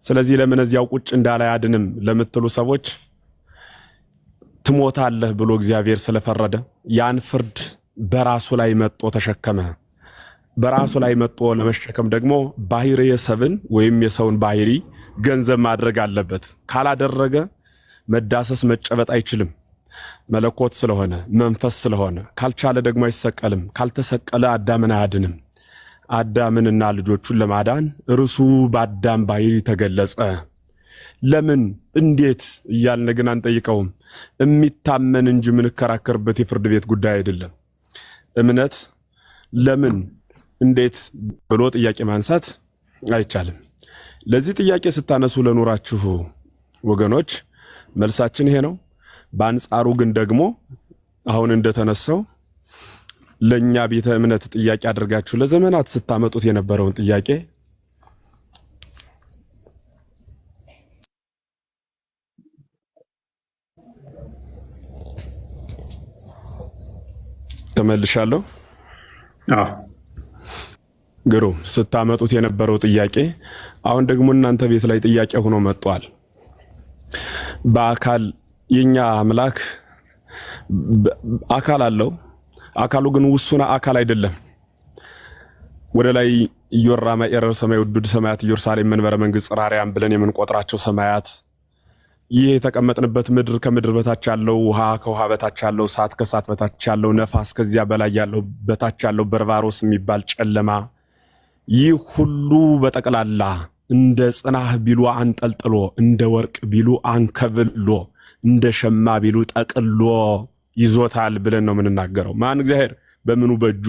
Speaker 8: ስለዚህ ለምን እዚያው ቁጭ እንዳለ አያድንም ለምትሉ ሰዎች ትሞታለህ ብሎ እግዚአብሔር ስለፈረደ ያን ፍርድ በራሱ ላይ መጥቶ ተሸከመ። በራሱ ላይ መጥቶ ለመሸከም ደግሞ ባህሪየ ሰብን ወይም የሰውን ባህሪ ገንዘብ ማድረግ አለበት። ካላደረገ መዳሰስ መጨበጥ አይችልም። መለኮት ስለሆነ መንፈስ ስለሆነ ካልቻለ ደግሞ አይሰቀልም። ካልተሰቀለ አዳምን አያድንም። አዳምንና ልጆቹን ለማዳን እርሱ በአዳም ባህሪ ተገለጸ። ለምን እንዴት እያልን ግን አንጠይቀውም። የሚታመን እንጂ ምንከራከርበት የፍርድ ቤት ጉዳይ አይደለም። እምነት ለምን እንዴት ብሎ ጥያቄ ማንሳት አይቻልም። ለዚህ ጥያቄ ስታነሱ ለኖራችሁ ወገኖች መልሳችን ይሄ ነው። በአንጻሩ ግን ደግሞ አሁን እንደተነሳው ለኛ ቤተ እምነት ጥያቄ አድርጋችሁ ለዘመናት ስታመጡት የነበረውን ጥያቄ ተመልሻለሁ። ግሩም ስታመጡት የነበረው ጥያቄ አሁን ደግሞ እናንተ ቤት ላይ ጥያቄ ሆኖ መጥቷል። በአካል የኛ አምላክ አካል አለው። አካሉ ግን ውሱና አካል አይደለም። ወደ ላይ ኢዮራማ ኤረር ሰማይ ውዱድ ሰማያት ኢየሩሳሌም መንበረ መንግስት ጽራሪያም ብለን የምንቆጥራቸው ሰማያት፣ ይህ የተቀመጥንበት ምድር፣ ከምድር በታች ያለው ውሃ፣ ከውሃ በታች ያለው እሳት፣ ከእሳት በታች ያለው ነፋስ፣ ከዚያ በላይ ያለው በታች ያለው በርባሮስ የሚባል ጨለማ፣ ይህ ሁሉ በጠቅላላ እንደ ጽናህ ቢሉ አንጠልጥሎ፣ እንደ ወርቅ ቢሉ አንከብሎ፣ እንደ ሸማ ቢሉ ጠቅሎ ይዞታል ብለን ነው የምንናገረው። ማን? እግዚአብሔር። በምኑ? በእጁ።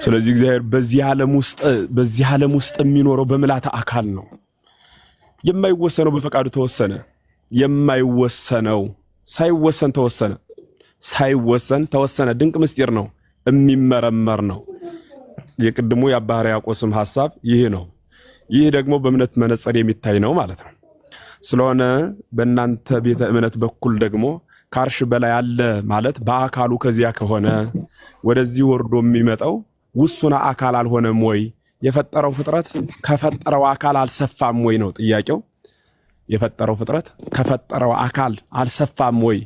Speaker 8: ስለዚህ እግዚአብሔር በዚህ ዓለም ውስጥ የሚኖረው በምላተ አካል ነው። የማይወሰነው በፈቃዱ ተወሰነ። የማይወሰነው ሳይወሰን ተወሰነ፣ ሳይወሰን ተወሰነ። ድንቅ ምስጢር ነው፣ የሚመረመር ነው። የቅድሙ የአባ ሕርያቆስም ሐሳብ ይህ ነው። ይህ ደግሞ በእምነት መነጽር የሚታይ ነው ማለት ነው። ስለሆነ በእናንተ ቤተ እምነት በኩል ደግሞ ከአርሽ በላይ አለ ማለት በአካሉ ከዚያ ከሆነ ወደዚህ ወርዶ የሚመጣው ውሱን አካል አልሆነም ወይ? የፈጠረው ፍጥረት ከፈጠረው አካል አልሰፋም ወይ ነው ጥያቄው። የፈጠረው ፍጥረት ከፈጠረው አካል አልሰፋም ወይ?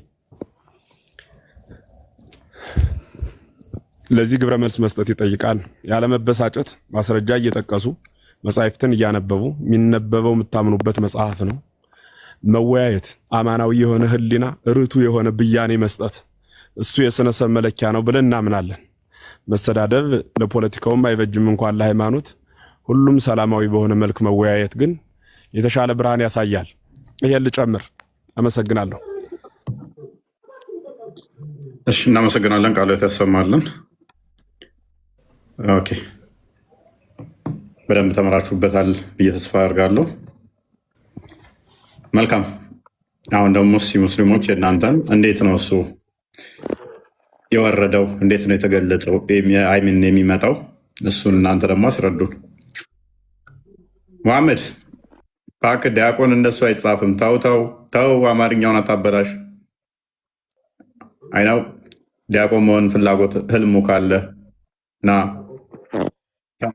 Speaker 8: ለዚህ ግብረ መልስ መስጠት ይጠይቃል። ያለመበሳጨት ማስረጃ እየጠቀሱ መጻሕፍትን እያነበቡ የሚነበበው የምታምኑበት መጽሐፍ ነው። መወያየት፣ አማናዊ የሆነ ህሊና፣ ርቱ የሆነ ብያኔ መስጠት፣ እሱ የስነሰብ መለኪያ ነው ብለን እናምናለን። መሰዳደብ ለፖለቲካውም አይበጅም እንኳን ለሃይማኖት። ሁሉም ሰላማዊ በሆነ መልክ መወያየት ግን የተሻለ ብርሃን ያሳያል። ይሄን ልጨምር። አመሰግናለሁ።
Speaker 1: እሺ፣ እናመሰግናለን። ቃሉ የተሰማልን። ኦኬ፣ በደንብ ተመራችሁበታል ብዬ ተስፋ አድርጋለሁ። መልካም። አሁን ደግሞ ሙስሊሞች የእናንተን እንዴት ነው እሱ የወረደው? እንዴት ነው የተገለጸው? አይምን የሚመጣው እሱን እናንተ ደግሞ አስረዱን። መሐመድ እባክህ ዲያቆን እንደሱ አይጻፍም። ተው፣ አማርኛውን አታበላሽ። አይናው ዲያቆን መሆን ፍላጎት ህልሙ ካለ ና